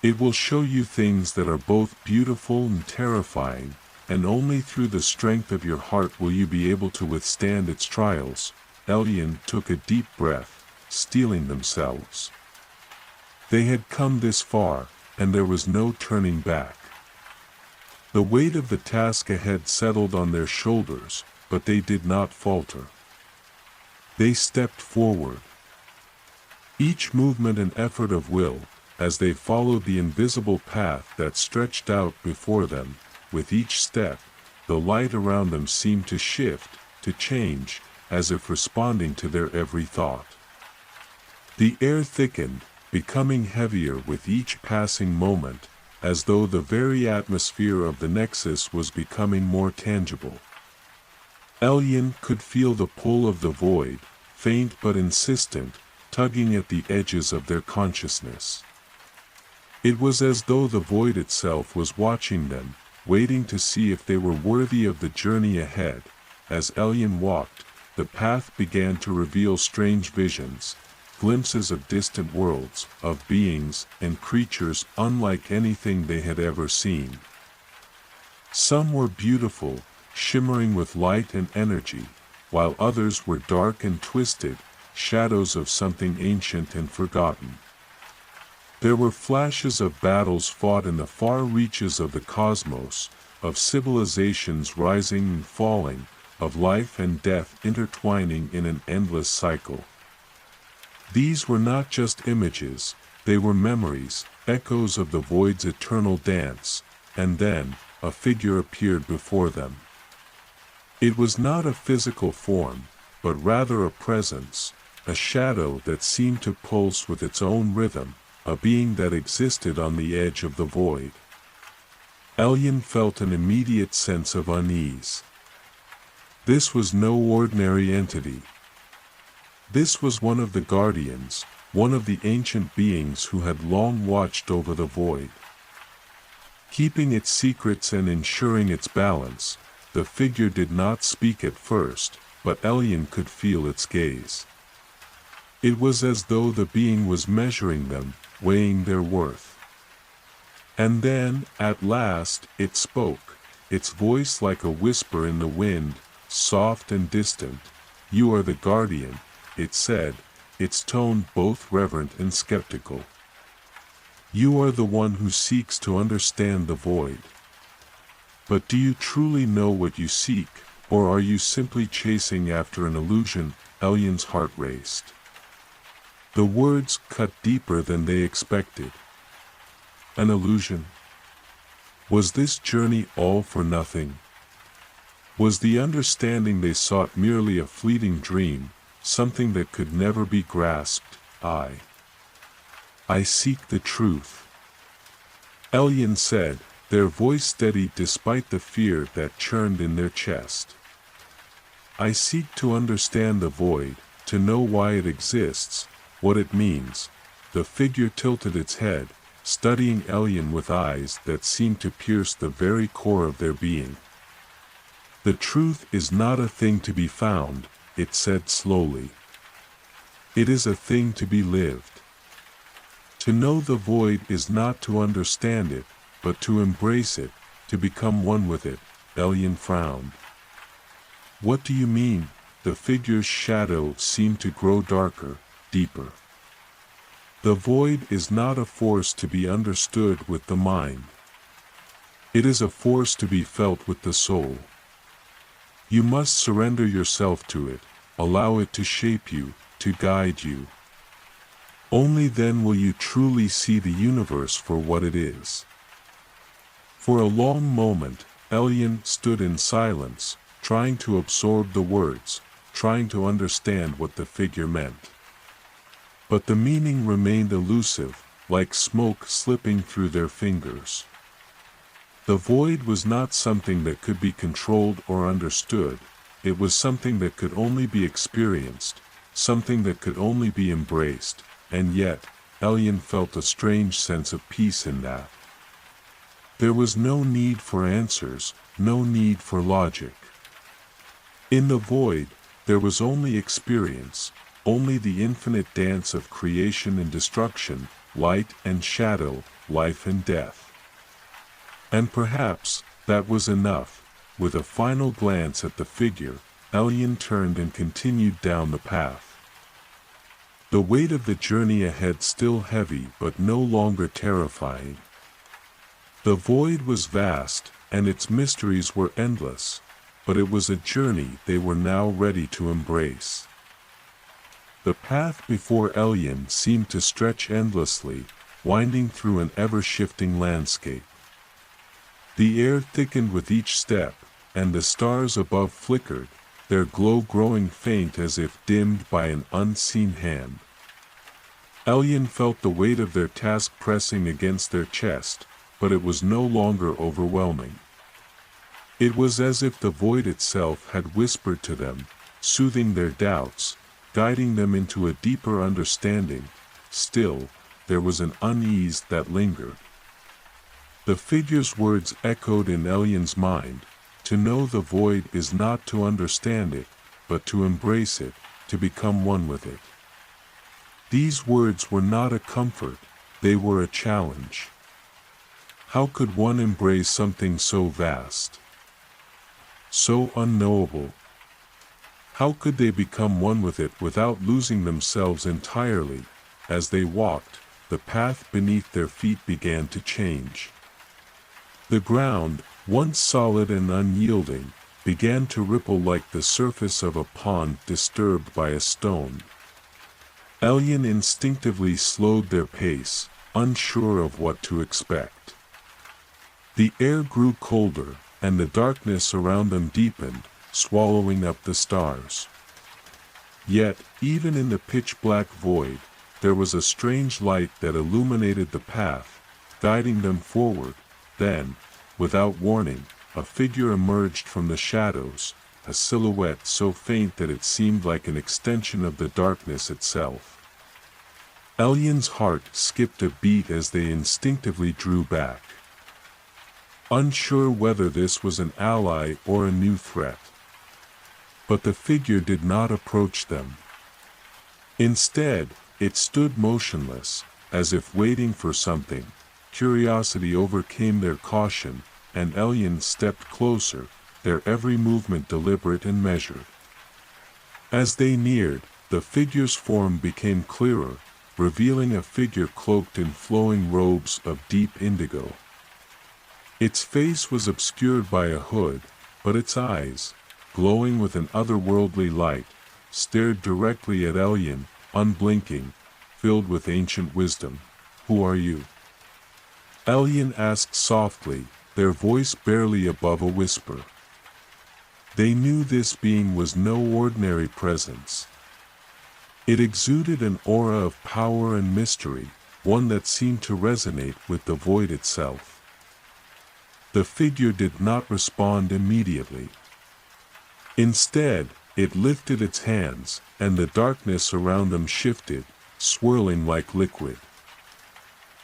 It will show you things that are both beautiful and terrifying, and only through the strength of your heart will you be able to withstand its trials. Elyon took a deep breath, steeling themselves. They had come this far, and there was no turning back. The weight of the task ahead settled on their shoulders, but they did not falter. They stepped forward. Each movement an effort of will, as they followed the invisible path that stretched out before them. With each step, the light around them seemed to shift, to change, as if responding to their every thought. The air thickened, becoming heavier with each passing moment, as though the very atmosphere of the Nexus was becoming more tangible. Elyon could feel the pull of the void, faint but insistent, tugging at the edges of their consciousness. It was as though the void itself was watching them, waiting to see if they were worthy of the journey ahead. As Elyon walked, the path began to reveal strange visions, glimpses of distant worlds, of beings and creatures unlike anything they had ever seen. Some were beautiful, shimmering with light and energy, while others were dark and twisted, shadows of something ancient and forgotten. There were flashes of battles fought in the far reaches of the cosmos, of civilizations rising and falling, of life and death intertwining in an endless cycle. These were not just images, they were memories, echoes of the void's eternal dance, and then, a figure appeared before them. It was not a physical form, but rather a presence, a shadow that seemed to pulse with its own rhythm, a being that existed on the edge of the void. Elyon felt an immediate sense of unease. This was no ordinary entity. This was one of the guardians, one of the ancient beings who had long watched over the void. Keeping its secrets and ensuring its balance, the figure did not speak at first, but Elyon could feel its gaze. It was as though the being was measuring them, weighing their worth. And then, at last, it spoke, its voice like a whisper in the wind, soft and distant. "You are the guardian," it said, its tone both reverent and skeptical. "You are the one who seeks to understand the void. But do you truly know what you seek, or are you simply chasing after an illusion?" Elyon's heart raced. The words cut deeper than they expected. An illusion? Was this journey all for nothing? Was the understanding they sought merely a fleeting dream, something that could never be grasped? I seek the truth," Elyon said, their voice steady despite the fear that churned in their chest. "I seek to understand the void, to know why it exists, what it means." The figure tilted its head, studying Elyon with eyes that seemed to pierce the very core of their being. "The truth is not a thing to be found," it said slowly. "It is a thing to be lived. To know the void is not to understand it, but to embrace it, to become one with it." Elyon frowned. "What do you mean?" The figure's shadow seemed to grow darker, deeper. "The void is not a force to be understood with the mind. It is a force to be felt with the soul. You must surrender yourself to it, allow it to shape you, to guide you. Only then will you truly see the universe for what it is." For a long moment, Elyon stood in silence, trying to absorb the words, trying to understand what the figure meant. But the meaning remained elusive, like smoke slipping through their fingers. The void was not something that could be controlled or understood, it was something that could only be experienced, something that could only be embraced, and yet, Elyon felt a strange sense of peace in that. There was no need for answers, no need for logic. In the void, there was only experience, only the infinite dance of creation and destruction, light and shadow, life and death. And perhaps, that was enough. With a final glance at the figure, Elyon turned and continued down the path. The weight of the journey ahead still heavy but no longer terrifying. The void was vast, and its mysteries were endless, but it was a journey they were now ready to embrace. The path before Elyon seemed to stretch endlessly, winding through an ever-shifting landscape. The air thickened with each step, and the stars above flickered, their glow growing faint as if dimmed by an unseen hand. Elyon felt the weight of their task pressing against their chest, but it was no longer overwhelming. It was as if the void itself had whispered to them, soothing their doubts, guiding them into a deeper understanding. Still, there was an unease that lingered. The figure's words echoed in Elyon's mind. To know the void is not to understand it, but to embrace it, to become one with it. These words were not a comfort, they were a challenge. How could one embrace something so vast, so unknowable? How could they become one with it without losing themselves entirely? As they walked, the path beneath their feet began to change. The ground, once solid and unyielding, began to ripple like the surface of a pond disturbed by a stone. Elyon instinctively slowed their pace, unsure of what to expect. The air grew colder, and the darkness around them deepened, swallowing up the stars. Yet, even in the pitch-black void, there was a strange light that illuminated the path, guiding them forward. Then, without warning, a figure emerged from the shadows, a silhouette so faint that it seemed like an extension of the darkness itself. Elyon's heart skipped a beat as they instinctively drew back, unsure whether this was an ally or a new threat. But the figure did not approach them. Instead, it stood motionless, as if waiting for something. Curiosity overcame their caution, and Elyon stepped closer, their every movement deliberate and measured. As they neared, the figure's form became clearer, revealing a figure cloaked in flowing robes of deep indigo. Its face was obscured by a hood, but its eyes, glowing with an otherworldly light, stared directly at Elyon, unblinking, filled with ancient wisdom. "Who are you?" Elyon asked softly, their voice barely above a whisper. They knew this being was no ordinary presence. It exuded an aura of power and mystery, one that seemed to resonate with the void itself. The figure did not respond immediately. Instead, it lifted its hands, and the darkness around them shifted, swirling like liquid.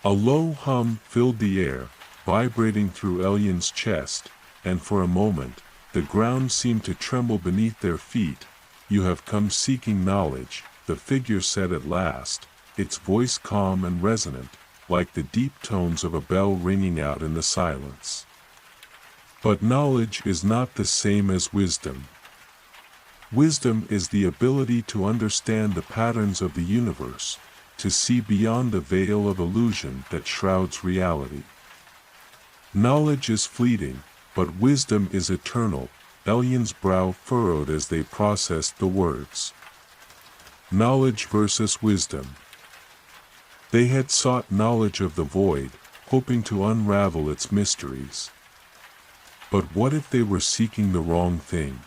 A low hum filled the air, vibrating through Elyon's chest, and for a moment, the ground seemed to tremble beneath their feet. "You have come seeking knowledge," the figure said at last, its voice calm and resonant, like the deep tones of a bell ringing out in the silence. "But knowledge is not the same as wisdom. Wisdom is the ability to understand the patterns of the universe, to see beyond the veil of illusion that shrouds reality. Knowledge is fleeting, but wisdom is eternal." Elyon's brow furrowed as they processed the words. Knowledge versus wisdom. They had sought knowledge of the void, hoping to unravel its mysteries. But what if they were seeking the wrong thing?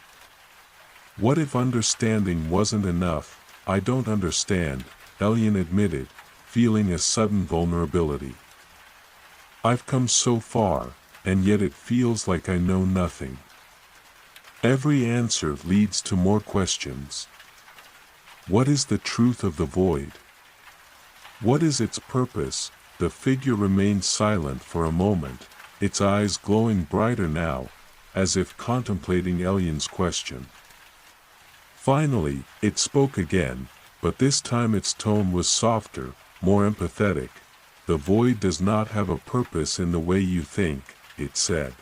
What if understanding wasn't enough? "I don't understand," Elyon admitted, feeling a sudden vulnerability. "I've come so far, and yet it feels like I know nothing. Every answer leads to more questions. What is the truth of the void? What is its purpose?" The figure remained silent for a moment, its eyes glowing brighter now, as if contemplating Elyon's question. Finally, it spoke again, but this time its tone was softer, more empathetic. "The void does not have a purpose in the way you think," it said.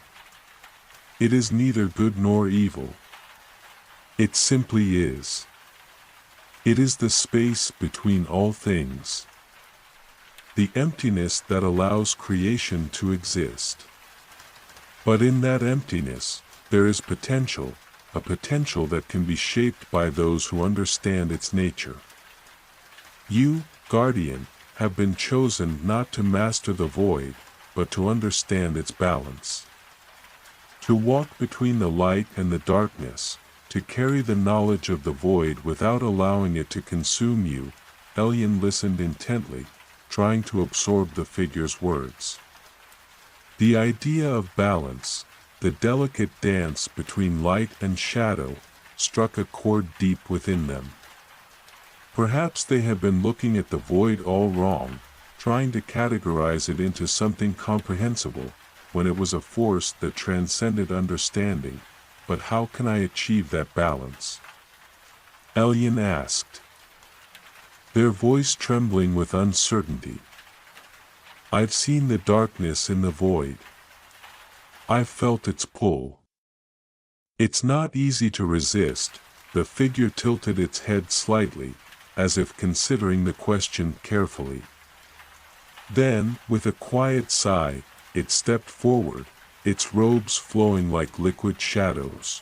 "It is neither good nor evil. It simply is. It is the space between all things. The emptiness that allows creation to exist. But in that emptiness, there is potential, a potential that can be shaped by those who understand its nature. You, guardian, have been chosen not to master the void, but to understand its balance. To walk between the light and the darkness, to carry the knowledge of the void without allowing it to consume you." Elyon listened intently, trying to absorb the figure's words. The idea of balance, the delicate dance between light and shadow, struck a chord deep within them. Perhaps they had been looking at the void all wrong, trying to categorize it into something comprehensible, when it was a force that transcended understanding. But how can I achieve that balance? Elyon asked, their voice trembling with uncertainty. "I've seen the darkness in the void. I've felt its pull. It's not easy to resist." The figure tilted its head slightly, as if considering the question carefully. Then, with a quiet sigh, it stepped forward, its robes flowing like liquid shadows.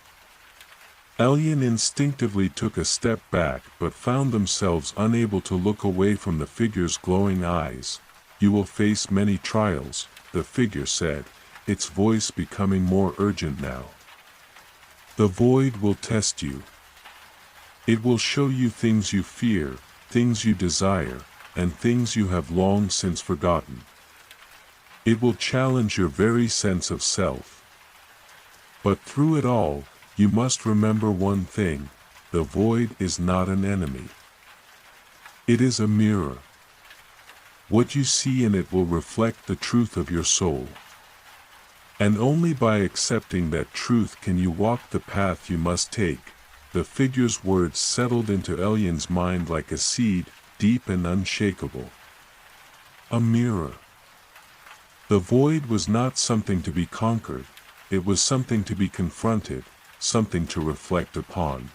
Elyon instinctively took a step back but found themselves unable to look away from the figure's glowing eyes. "You will face many trials," the figure said, its voice becoming more urgent now. "The void will test you. It will show you things you fear, things you desire, and things you have long since forgotten. It will challenge your very sense of self. But through it all, you must remember one thing: the void is not an enemy. It is a mirror. What you see in it will reflect the truth of your soul. And only by accepting that truth can you walk the path you must take." The figure's words settled into Elyon's mind like a seed, deep and unshakable. A mirror. The void was not something to be conquered, it was something to be confronted, something to reflect upon.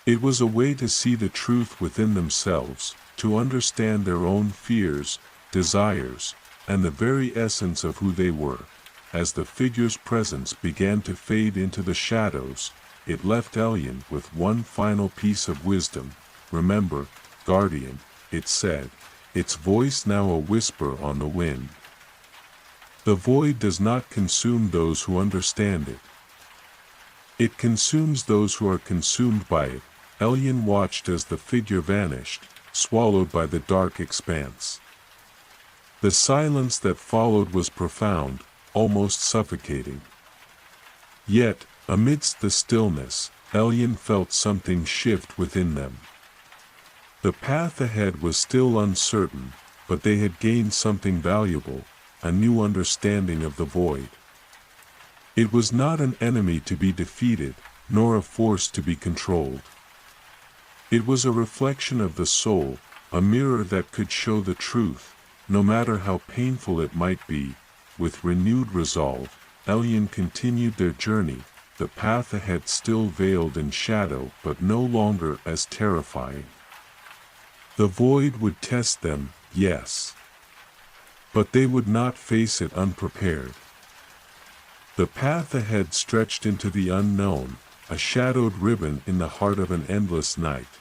It was a way to see the truth within themselves, to understand their own fears, desires, and the very essence of who they were. As the figure's presence began to fade into the shadows, it left Elyon with one final piece of wisdom. "Remember, guardian," it said, its voice now a whisper on the wind. "The void does not consume those who understand it. It consumes those who are consumed by it." Elyon watched as the figure vanished, swallowed by the dark expanse. The silence that followed was profound, almost suffocating. Yet, amidst the stillness, Elyon felt something shift within them. The path ahead was still uncertain, but they had gained something valuable, a new understanding of the void. It was not an enemy to be defeated, nor a force to be controlled. It was a reflection of the soul, a mirror that could show the truth, no matter how painful it might be. With renewed resolve, Elyon continued their journey, the path ahead still veiled in shadow but no longer as terrifying. The void would test them, yes. But they would not face it unprepared. The path ahead stretched into the unknown, a shadowed ribbon in the heart of an endless night.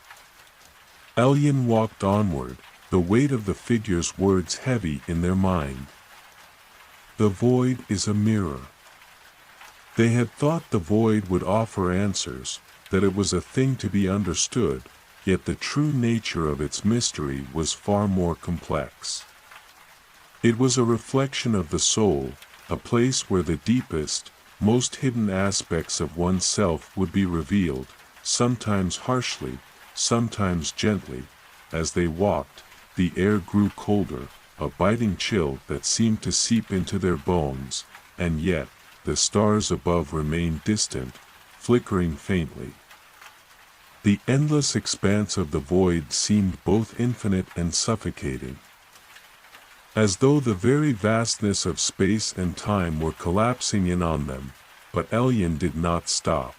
Elyon walked onward, the weight of the figure's words heavy in their mind. The void is a mirror. They had thought the void would offer answers, that it was a thing to be understood, yet the true nature of its mystery was far more complex. It was a reflection of the soul, a place where the deepest, most hidden aspects of oneself would be revealed, sometimes harshly, sometimes gently. As they walked, the air grew colder, a biting chill that seemed to seep into their bones, and yet, the stars above remained distant, flickering faintly. The endless expanse of the void seemed both infinite and suffocating, as though the very vastness of space and time were collapsing in on them, but Elyon did not stop.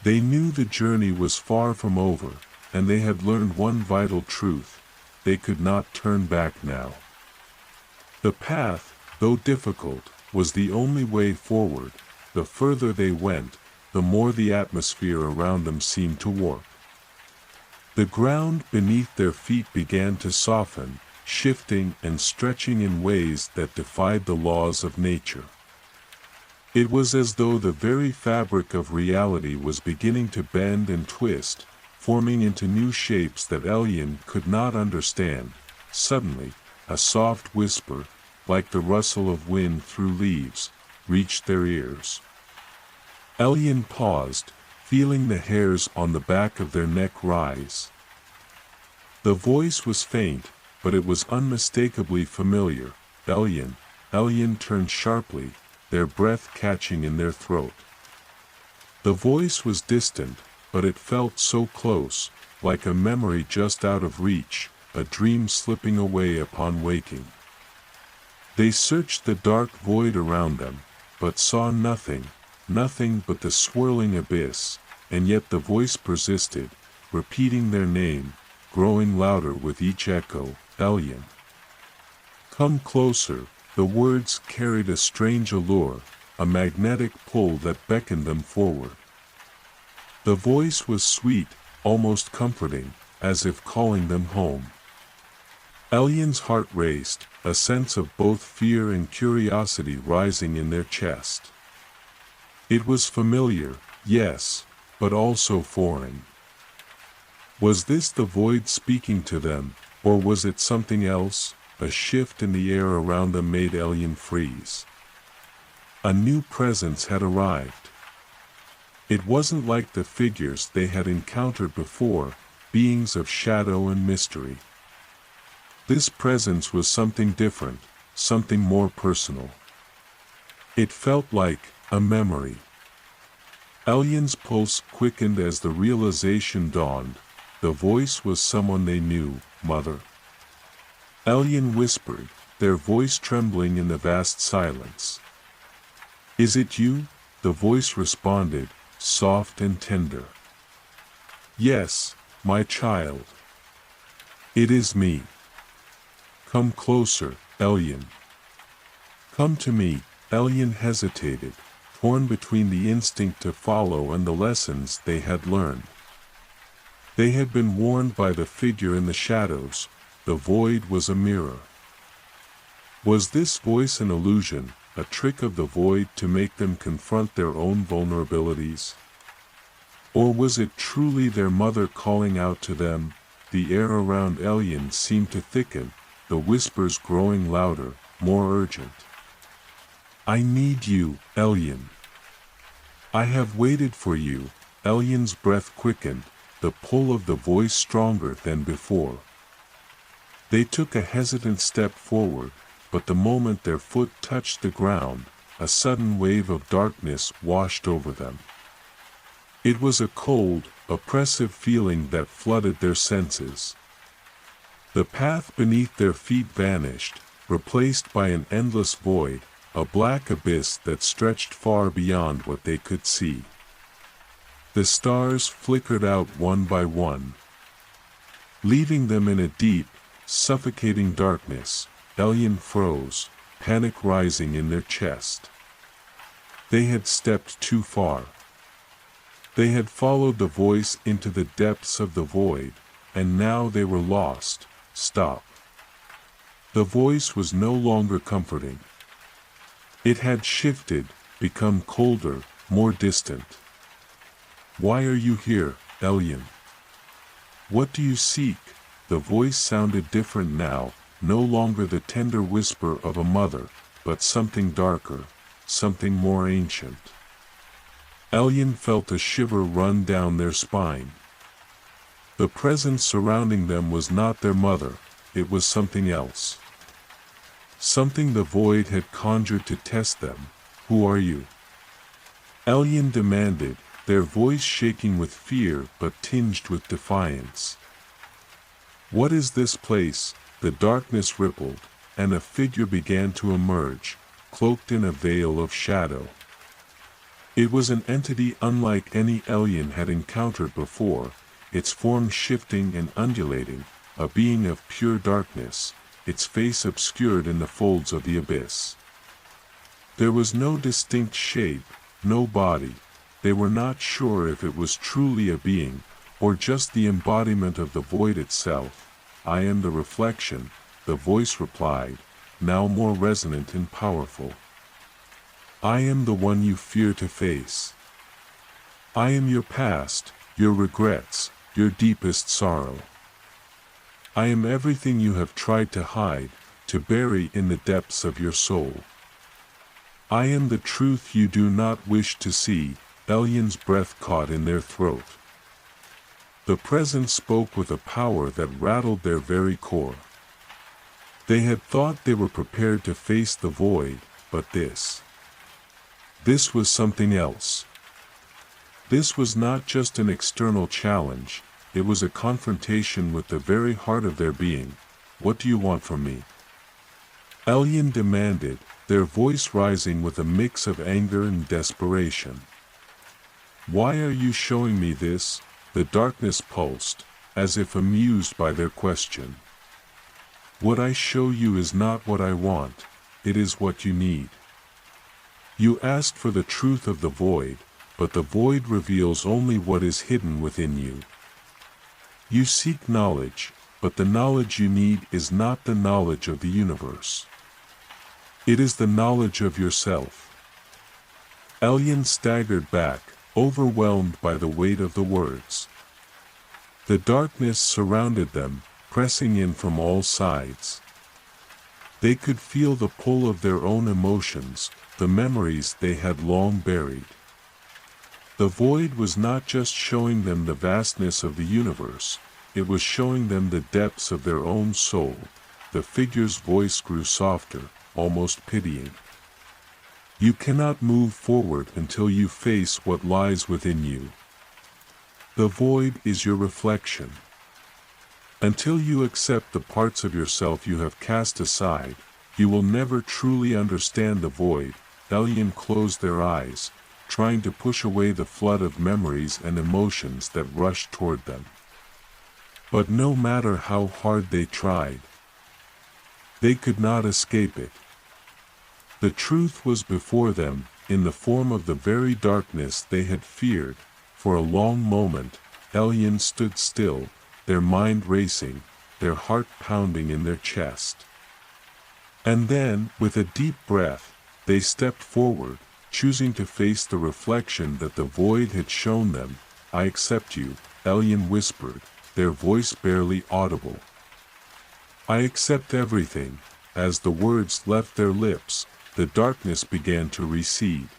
They knew the journey was far from over, and they had learned one vital truth: they could not turn back now. The path, though difficult, was the only way forward. The further they went, the more the atmosphere around them seemed to warp. The ground beneath their feet began to soften, shifting and stretching in ways that defied the laws of nature. It was as though the very fabric of reality was beginning to bend and twist, forming into new shapes that Elyon could not understand. Suddenly, a soft whisper, like the rustle of wind through leaves, reached their ears. Elyon paused, feeling the hairs on the back of their neck rise. The voice was faint, but it was unmistakably familiar. Elyon. Elyon turned sharply, their breath catching in their throat. The voice was distant, but it felt so close, like a memory just out of reach, a dream slipping away upon waking. They searched the dark void around them, but saw nothing but the swirling abyss, and yet the voice persisted, repeating their name, growing louder with each echo: Elyon. Come closer. The words carried a strange allure, a magnetic pull that beckoned them forward. The voice was sweet, almost comforting, as if calling them home. Elyon's heart raced, a sense of both fear and curiosity rising in their chest. It was familiar, yes, but also foreign. Was this the void speaking to them, or was it something else? A shift in the air around them made Elyon freeze. A new presence had arrived. It wasn't like the figures they had encountered before, beings of shadow and mystery. This presence was something different, something more personal. It felt like a memory. Elyon's pulse quickened as the realization dawned. The voice was someone they knew: Mother. Elyon whispered, their voice trembling in the vast silence. Is it you? The voice responded, soft and tender. Yes, my child. It is me. Come closer, Elyon. Come to me. Elyon hesitated, torn between the instinct to follow and the lessons they had learned. They had been warned by the figure in the shadows. The void was a mirror. Was this voice an illusion, a trick of the void to make them confront their own vulnerabilities? Or was it truly their mother calling out to them? The air around Elyon seemed to thicken, the whispers growing louder, more urgent. I need you, Elyon. I have waited for you. Elyon's breath quickened, the pull of the voice stronger than before. They took a hesitant step forward, but the moment their foot touched the ground, a sudden wave of darkness washed over them. It was a cold, oppressive feeling that flooded their senses. The path beneath their feet vanished, replaced by an endless void, a black abyss that stretched far beyond what they could see. The stars flickered out one by one, leaving them in a deep, suffocating darkness. Elyon froze, panic rising in their chest. They had stepped too far. They had followed the voice into the depths of the void, and now they were lost. Stop. The voice was no longer comforting. It had shifted, become colder, more distant. Why are you here, Elyon? What do you seek? The voice sounded different now, no longer the tender whisper of a mother, but something darker, something more ancient. Elyon felt a shiver run down their spine. The presence surrounding them was not their mother, it was something else. Something the void had conjured to test them. Who are you? Elyon demanded, their voice shaking with fear but tinged with defiance. "What is this place?" The darkness rippled, and a figure began to emerge, cloaked in a veil of shadow. It was an entity unlike any alien had encountered before, its form shifting and undulating, a being of pure darkness, its face obscured in the folds of the abyss. There was no distinct shape, no body. They were not sure if it was truly a being, or just the embodiment of the void itself. "I am the reflection," the voice replied, now more resonant and powerful. "I am the one you fear to face. I am your past, your regrets, your deepest sorrow. I am everything you have tried to hide, to bury in the depths of your soul. I am the truth you do not wish to see." Aliens' breath caught in their throat. The presence spoke with a power that rattled their very core. They had thought they were prepared to face the void, but this was something else. This was not just an external challenge, it was a confrontation with the very heart of their being. "What do you want from me?" Alien demanded, their voice rising with a mix of anger and desperation. "Why are you showing me this?" The darkness pulsed, as if amused by their question. "What I show you is not what I want, it is what you need. You asked for the truth of the void, but the void reveals only what is hidden within you. You seek knowledge, but the knowledge you need is not the knowledge of the universe. It is the knowledge of yourself." Alien staggered back, overwhelmed by the weight of the words. The darkness surrounded them, pressing in from all sides. They could feel the pull of their own emotions, the memories they had long buried. The void was not just showing them the vastness of the universe, it was showing them the depths of their own soul. The figure's voice grew softer, almost pitying. "You cannot move forward until you face what lies within you. The void is your reflection. Until you accept the parts of yourself you have cast aside, you will never truly understand the void." Alien closed their eyes, trying to push away the flood of memories and emotions that rushed toward them. But no matter how hard they tried, they could not escape it. The truth was before them, in the form of the very darkness they had feared. For a long moment, Alien stood still, their mind racing, their heart pounding in their chest. And then, with a deep breath, they stepped forward, choosing to face the reflection that the void had shown them. "I accept you," Alien whispered, their voice barely audible. "I accept everything." As the words left their lips, the darkness began to recede.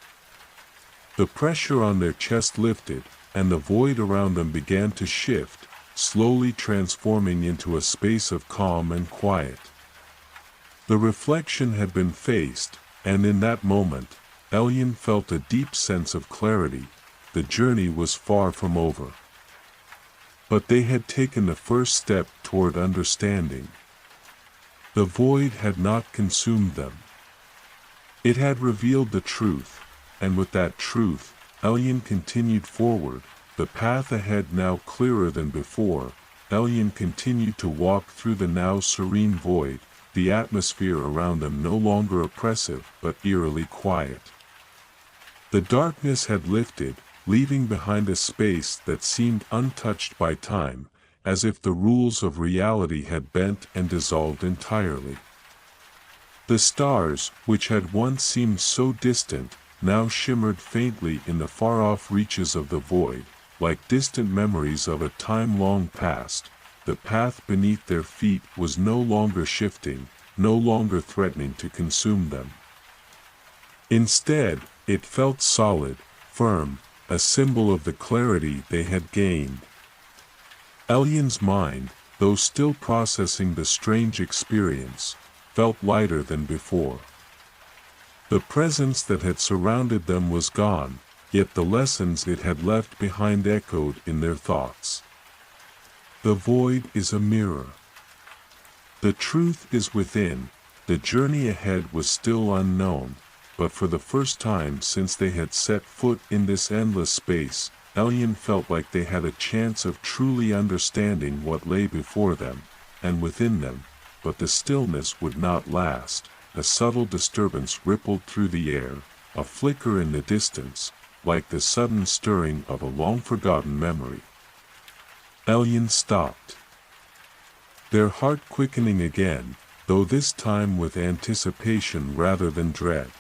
The pressure on their chest lifted, and the void around them began to shift, slowly transforming into a space of calm and quiet. The reflection had been faced, and in that moment, Alien felt a deep sense of clarity. The journey was far from over. But they had taken the first step toward understanding. The void had not consumed them. It had revealed the truth, and with that truth, Alien continued forward, the path ahead now clearer than before. Alien continued to walk through the now serene void, the atmosphere around them no longer oppressive but eerily quiet. The darkness had lifted, leaving behind a space that seemed untouched by time, as if the rules of reality had bent and dissolved entirely. The stars, which had once seemed so distant, now shimmered faintly in the far-off reaches of the void, like distant memories of a time long past. The path beneath their feet was no longer shifting, no longer threatening to consume them. Instead, it felt solid, firm, a symbol of the clarity they had gained. Alien's mind, though still processing the strange experience, felt lighter than before. The presence that had surrounded them was gone, yet the lessons it had left behind echoed in their thoughts. The void is a mirror. The truth is within. The journey ahead was still unknown, but for the first time since they had set foot in this endless space, Elyon felt like they had a chance of truly understanding what lay before them, and within them, but the stillness would not last. A subtle disturbance rippled through the air, a flicker in the distance, like the sudden stirring of a long-forgotten memory. Elyon stopped, their heart quickening again, though this time with anticipation rather than dread.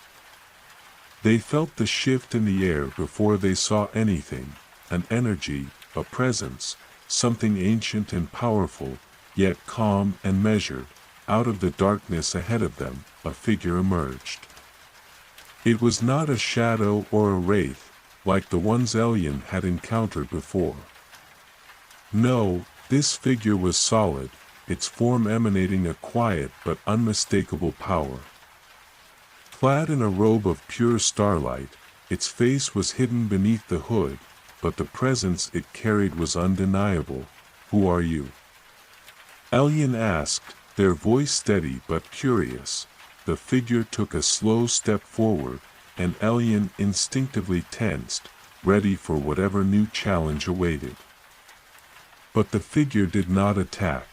They felt the shift in the air before they saw anything, an energy, a presence, something ancient and powerful, yet calm and measured. Out of the darkness ahead of them, a figure emerged. It was not a shadow or a wraith, like the ones Elyon had encountered before. No, this figure was solid, its form emanating a quiet but unmistakable power. Clad in a robe of pure starlight, its face was hidden beneath the hood, but the presence it carried was undeniable. "Who are you?" Elyon asked, their voice steady but curious. The figure took a slow step forward, and Elyon instinctively tensed, ready for whatever new challenge awaited. But the figure did not attack.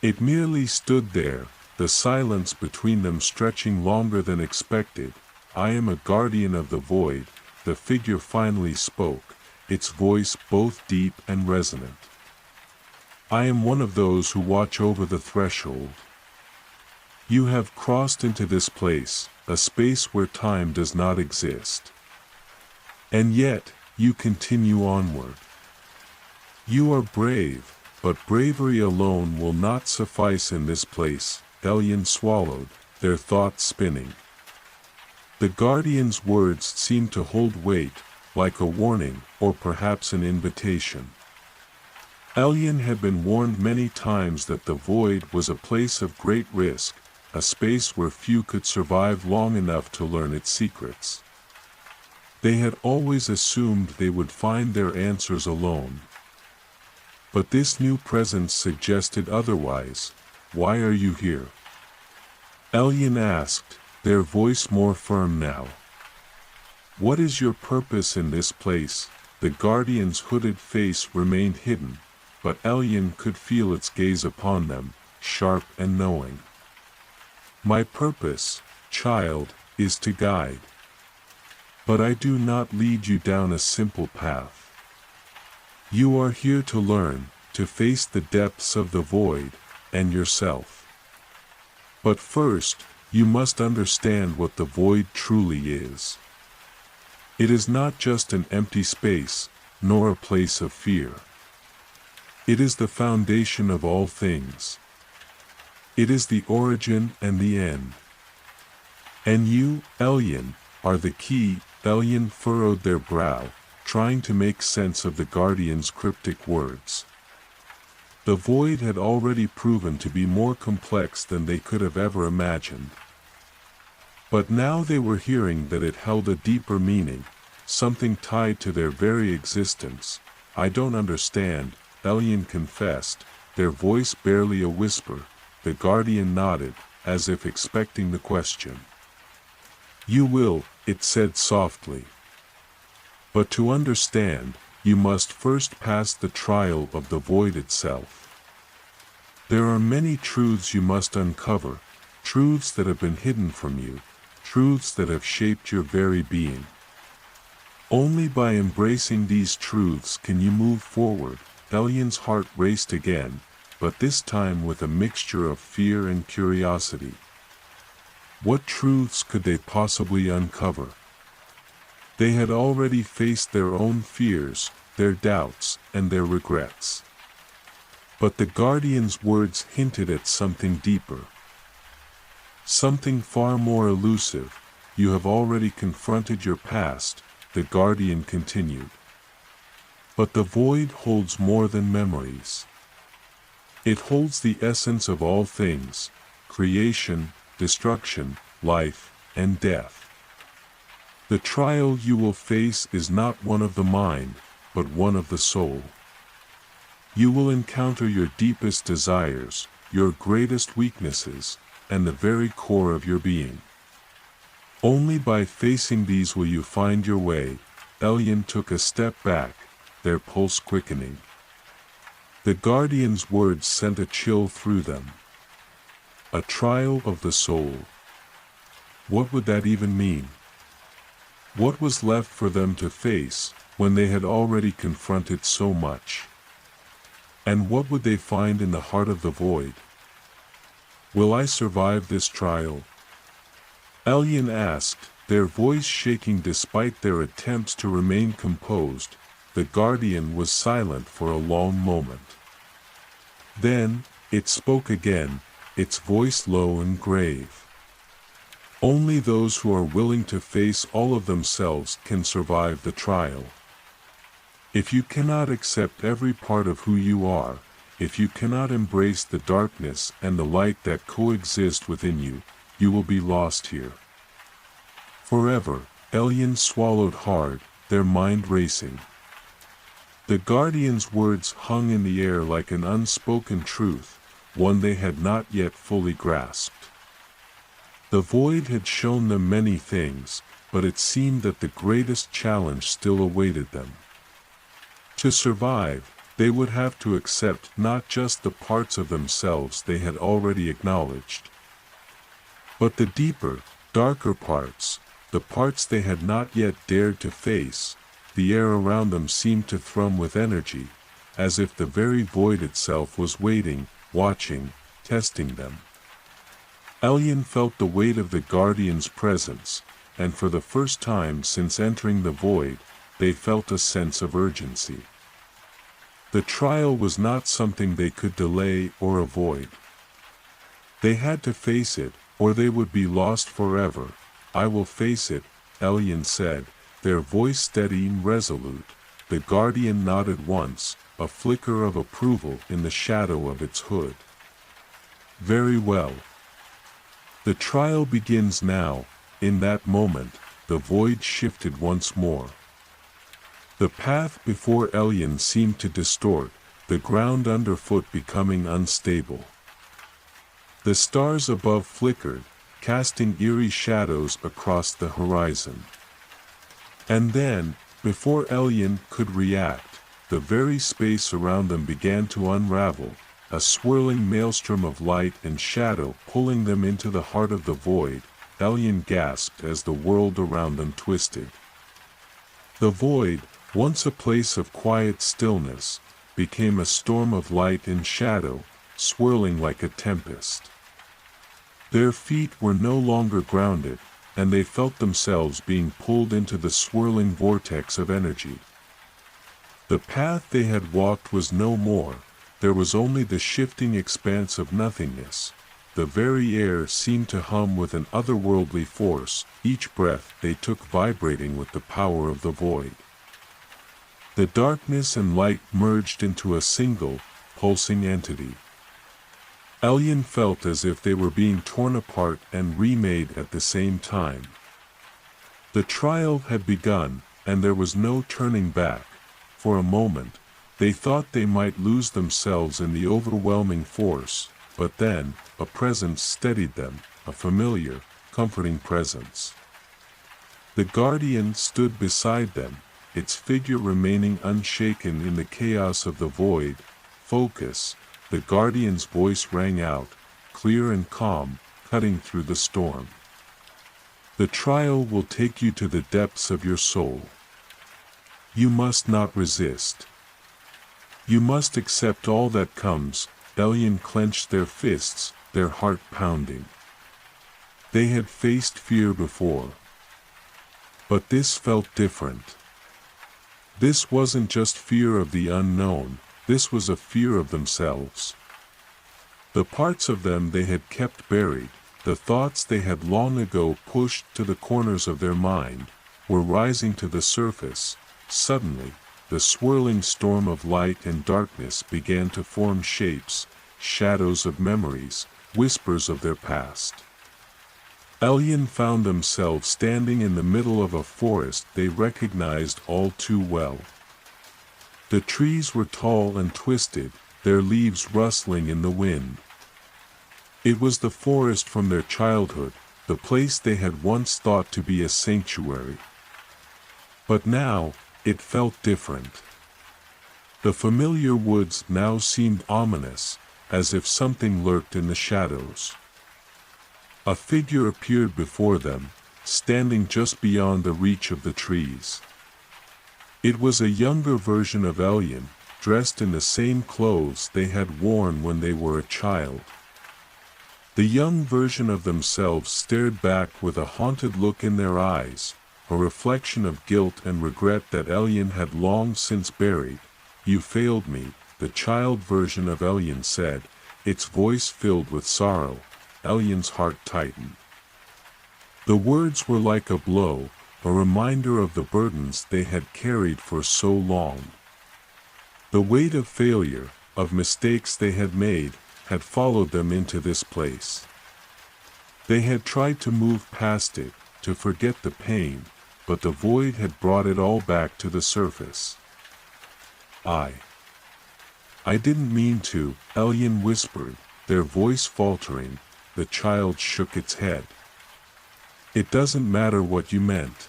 It merely stood there, the silence between them stretching longer than expected. "I am a guardian of the void," the figure finally spoke, its voice both deep and resonant. "I am one of those who watch over the threshold. You have crossed into this place, a space where time does not exist. And yet, you continue onward. You are brave, but bravery alone will not suffice in this place." Elyon swallowed, their thoughts spinning. The guardian's words seemed to hold weight, like a warning, or perhaps an invitation. Elyon had been warned many times that the void was a place of great risk, a space where few could survive long enough to learn its secrets. They had always assumed they would find their answers alone. But this new presence suggested otherwise. "Why are you here?" Elyon asked, their voice more firm now. "What is your purpose in this place?" The guardian's hooded face remained hidden, but Elyon could feel its gaze upon them, sharp and knowing. "My purpose, child, is to guide. But I do not lead you down a simple path. You are here to learn, to face the depths of the void, and yourself. But first, you must understand what the void truly is. It is not just an empty space, nor a place of fear. It is the foundation of all things. It is the origin and the end. And you, Elyon, are the key." Elyon furrowed their brow, trying to make sense of the guardian's cryptic words. The void had already proven to be more complex than they could have ever imagined. But now they were hearing that it held a deeper meaning, something tied to their very existence. "I don't understand," Elyon confessed, their voice barely a whisper. The guardian nodded, as if expecting the question. "You will," it said softly. "But to understand, you must first pass the trial of the void itself. There are many truths you must uncover, truths that have been hidden from you, truths that have shaped your very being. Only by embracing these truths can you move forward." Elyon's heart raced again, but this time with a mixture of fear and curiosity. What truths could they possibly uncover? They had already faced their own fears, their doubts, and their regrets. But the guardian's words hinted at something deeper. Something far more elusive. "You have already confronted your past," the guardian continued. "But the void holds more than memories. It holds the essence of all things, creation, destruction, life, and death. The trial you will face is not one of the mind, but one of the soul. You will encounter your deepest desires, your greatest weaknesses, and the very core of your being. Only by facing these will you find your way. Elyon took a step back, their pulse quickening. The guardian's words sent a chill through them. A trial of the soul. What would that even mean? What was left for them to face, when they had already confronted so much? And what would they find in the heart of the void? Will I survive this trial? Elyon asked, their voice shaking despite their attempts to remain composed. The guardian was silent for a long moment. Then, it spoke again, its voice low and grave. Only those who are willing to face all of themselves can survive the trial. If you cannot accept every part of who you are, if you cannot embrace the darkness and the light that coexist within you, you will be lost here. Forever. Elyon swallowed hard, their mind racing. The guardian's words hung in the air like an unspoken truth, one they had not yet fully grasped. The void had shown them many things, but it seemed that the greatest challenge still awaited them. To survive, they would have to accept not just the parts of themselves they had already acknowledged, but the deeper, darker parts, the parts they had not yet dared to face. The air around them seemed to thrum with energy, as if the very void itself was waiting, watching, testing them. Elyon felt the weight of the guardian's presence, and for the first time since entering the void, they felt a sense of urgency. The trial was not something they could delay or avoid. They had to face it, or they would be lost forever. I will face it, Elyon said, their voice steady and resolute. The guardian nodded once, a flicker of approval in the shadow of its hood. Very well. The trial begins now. In that moment, the void shifted once more. The path before Elyon seemed to distort, the ground underfoot becoming unstable. The stars above flickered, casting eerie shadows across the horizon. And then, before Elyon could react, the very space around them began to unravel, a swirling maelstrom of light and shadow pulling them into the heart of the void. Elyon gasped as the world around them twisted. The void, once a place of quiet stillness, became a storm of light and shadow, swirling like a tempest. Their feet were no longer grounded, and they felt themselves being pulled into the swirling vortex of energy. The path they had walked was no more. There was only the shifting expanse of nothingness. The very air seemed to hum with an otherworldly force, each breath they took vibrating with the power of the void. The darkness and light merged into a single, pulsing entity. Elyon felt as if they were being torn apart and remade at the same time. The trial had begun, and there was no turning back. For a moment, they thought they might lose themselves in the overwhelming force, but then, a presence steadied them, a familiar, comforting presence. The guardian stood beside them, its figure remaining unshaken in the chaos of the void. Focus, the guardian's voice rang out, clear and calm, cutting through the storm. The trial will take you to the depths of your soul. You must not resist. You must accept all that comes. Elyon clenched their fists, their heart pounding. They had faced fear before. But this felt different. This wasn't just fear of the unknown, this was a fear of themselves. The parts of them they had kept buried, the thoughts they had long ago pushed to the corners of their mind, were rising to the surface. Suddenly, the swirling storm of light and darkness began to form shapes, shadows of memories, whispers of their past. Ellian found themselves standing in the middle of a forest they recognized all too well. The trees were tall and twisted, their leaves rustling in the wind. It was the forest from their childhood, the place they had once thought to be a sanctuary. But now, it felt different. The familiar woods now seemed ominous, as if something lurked in the shadows. A figure appeared before them, standing just beyond the reach of the trees. It was a younger version of Ellian, dressed in the same clothes they had worn when they were a child. The young version of themselves stared back with a haunted look in their eyes, a reflection of guilt and regret that Ellian had long since buried. "You failed me," the child version of Ellian said, its voice filled with sorrow. Ellian's heart tightened. The words were like a blow, a reminder of the burdens they had carried for so long. The weight of failure, of mistakes they had made, had followed them into this place. They had tried to move past it, to forget the pain, but the void had brought it all back to the surface. I didn't mean to," Ellian whispered, their voice faltering. The child shook its head. "It doesn't matter what you meant.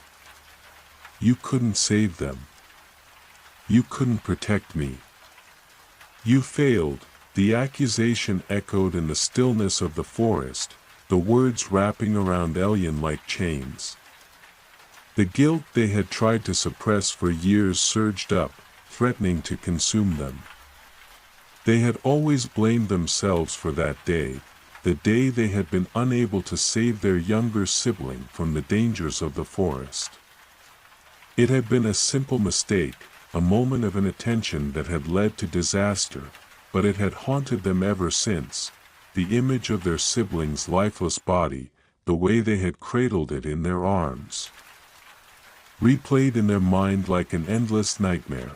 You couldn't save them. You couldn't protect me. You failed." The accusation echoed in the stillness of the forest, the words wrapping around Ellian like chains. The guilt they had tried to suppress for years surged up, threatening to consume them. They had always blamed themselves for that day, the day they had been unable to save their younger sibling from the dangers of the forest. It had been a simple mistake, a moment of inattention that had led to disaster, but it had haunted them ever since, the image of their sibling's lifeless body, the way they had cradled it in their arms, replayed in their mind like an endless nightmare.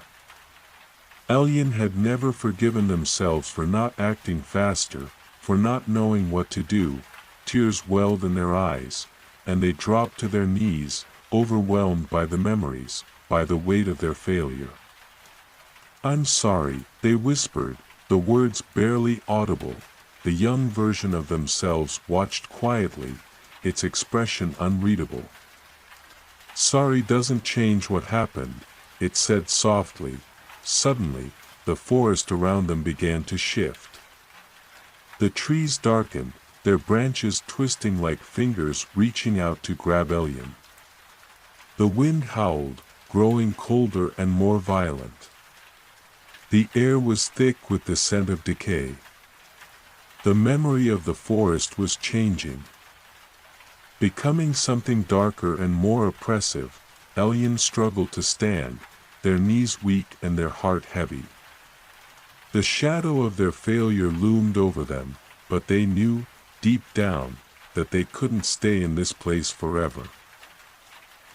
Ellian had never forgiven themselves for not acting faster, for not knowing what to do. Tears welled in their eyes, and they dropped to their knees, overwhelmed by the memories, by the weight of their failure. "I'm sorry," they whispered, the words barely audible. The young version of themselves watched quietly, its expression unreadable. "Sorry doesn't change what happened," it said softly. Suddenly, the forest around them began to shift. The trees darkened, their branches twisting like fingers reaching out to grab Ellian. The wind howled, growing colder and more violent. The air was thick with the scent of decay. The memory of the forest was changing, becoming something darker and more oppressive. Ellian struggled to stand, their knees weak and their heart heavy. The shadow of their failure loomed over them, but they knew, deep down, that they couldn't stay in this place forever.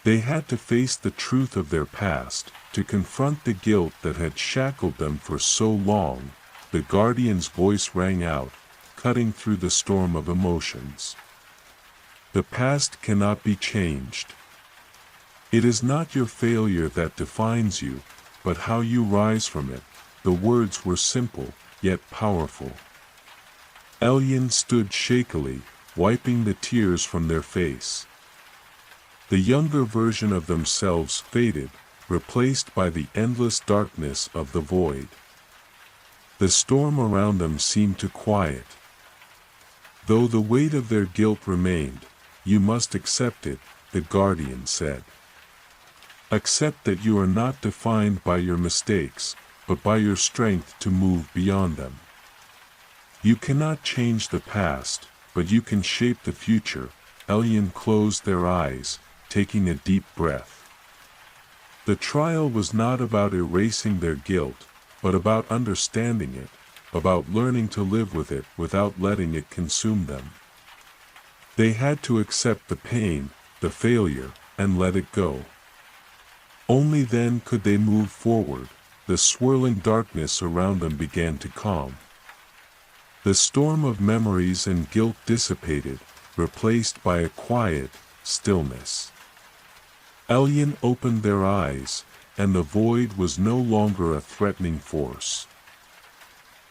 They had to face the truth of their past, to confront the guilt that had shackled them for so long. The guardian's voice rang out, cutting through the storm of emotions. "The past cannot be changed. It is not your failure that defines you, but how you rise from it." The words were simple, yet powerful. Ellian stood shakily, wiping the tears from their face. The younger version of themselves faded, replaced by the endless darkness of the void. The storm around them seemed to quiet. Though the weight of their guilt remained, "You must accept it," the guardian said. "Accept that you are not defined by your mistakes, but by your strength to move beyond them. You cannot change the past, but you can shape the future." Ellian closed their eyes, taking a deep breath. The trial was not about erasing their guilt, but about understanding it, about learning to live with it without letting it consume them. They had to accept the pain, the failure, and let it go. Only then could they move forward. The swirling darkness around them began to calm. The storm of memories and guilt dissipated, replaced by a quiet stillness. Elyon opened their eyes, and the void was no longer a threatening force,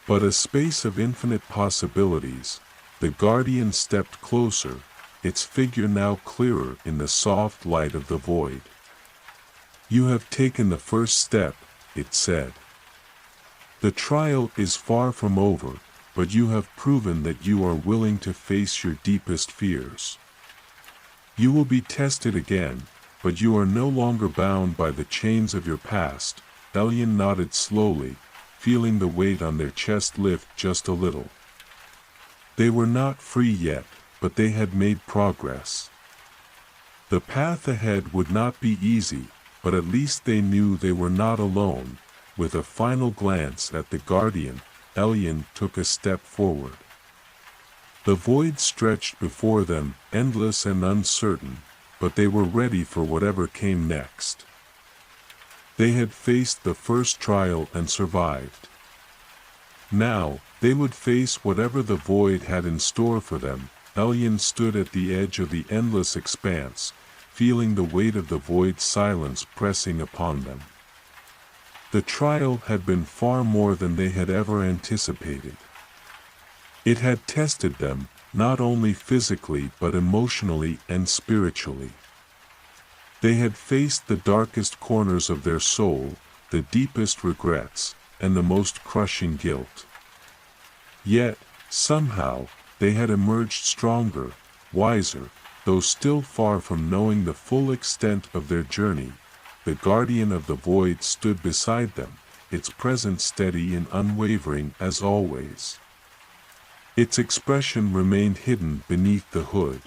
but a space of infinite possibilities. The guardian stepped closer, its figure now clearer in the soft light of the void. "You have taken the first step," it said. "The trial is far from over, but you have proven that you are willing to face your deepest fears. You will be tested again, but you are no longer bound by the chains of your past." Elyon nodded slowly, feeling the weight on their chest lift just a little. They were not free yet, but they had made progress. The path ahead would not be easy, but at least they knew they were not alone. With a final glance at the guardian, Elyon took a step forward. The void stretched before them, endless and uncertain, but they were ready for whatever came next. They had faced the first trial and survived. Now, they would face whatever the void had in store for them. Elyon stood at the edge of the endless expanse, feeling the weight of the void's silence pressing upon them. The trial had been far more than they had ever anticipated. It had tested them, not only physically but emotionally and spiritually. They had faced the darkest corners of their soul, the deepest regrets, and the most crushing guilt. Yet, somehow, they had emerged stronger, wiser, though still far from knowing the full extent of their journey. The guardian of the void stood beside them, its presence steady and unwavering as always. Its expression remained hidden beneath the hood,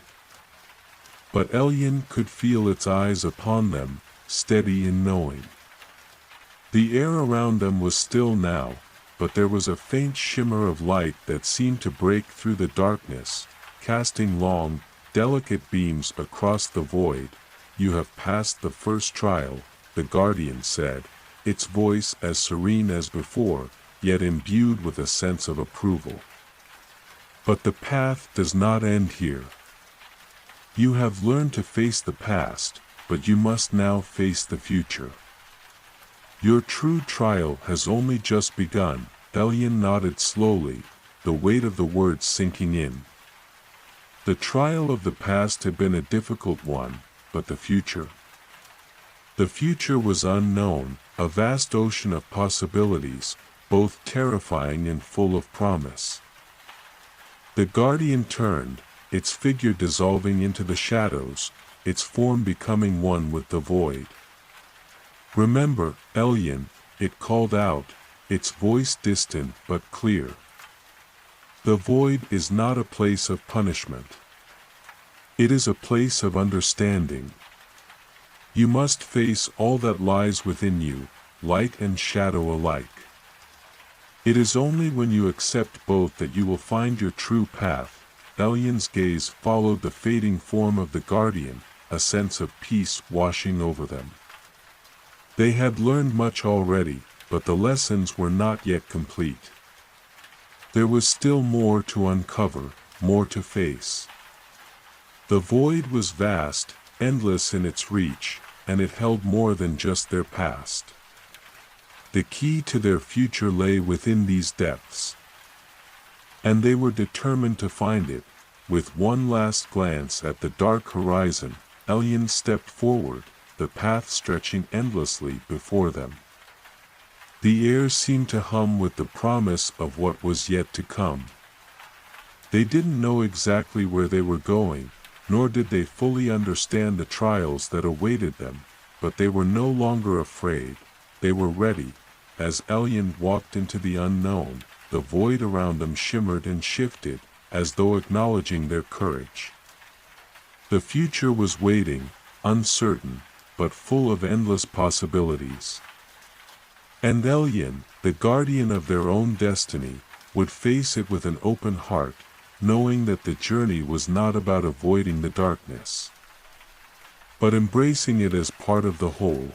but Elyon could feel its eyes upon them, steady and knowing. The air around them was still now, but there was a faint shimmer of light that seemed to break through the darkness, casting long, delicate beams across the void. "You have passed the first trial," the guardian said, its voice as serene as before, yet imbued with a sense of approval. "But the path does not end here. You have learned to face the past, but you must now face the future. Your true trial has only just begun." Elyon nodded slowly, the weight of the words sinking in. The trial of the past had been a difficult one, but the future? The future was unknown, a vast ocean of possibilities, both terrifying and full of promise. The guardian turned, its figure dissolving into the shadows, its form becoming one with the void. "Remember, Elyon," it called out, its voice distant but clear. "The void is not a place of punishment. It is a place of understanding. You must face all that lies within you, light and shadow alike. It is only when you accept both that you will find your true path." Elyon's gaze followed the fading form of the guardian, a sense of peace washing over them. They had learned much already, but the lessons were not yet complete. There was still more to uncover, more to face. The void was vast, endless in its reach, and it held more than just their past. The key to their future lay within these depths, and they were determined to find it. With one last glance at the dark horizon, Elyon stepped forward, the path stretching endlessly before them. The air seemed to hum with the promise of what was yet to come. They didn't know exactly where they were going, nor did they fully understand the trials that awaited them, but they were no longer afraid. They were ready. As Elyon walked into the unknown, the void around them shimmered and shifted, as though acknowledging their courage. The future was waiting, uncertain, but full of endless possibilities. And Elyon, the guardian of their own destiny, would face it with an open heart, knowing that the journey was not about avoiding the darkness, but embracing it as part of the whole.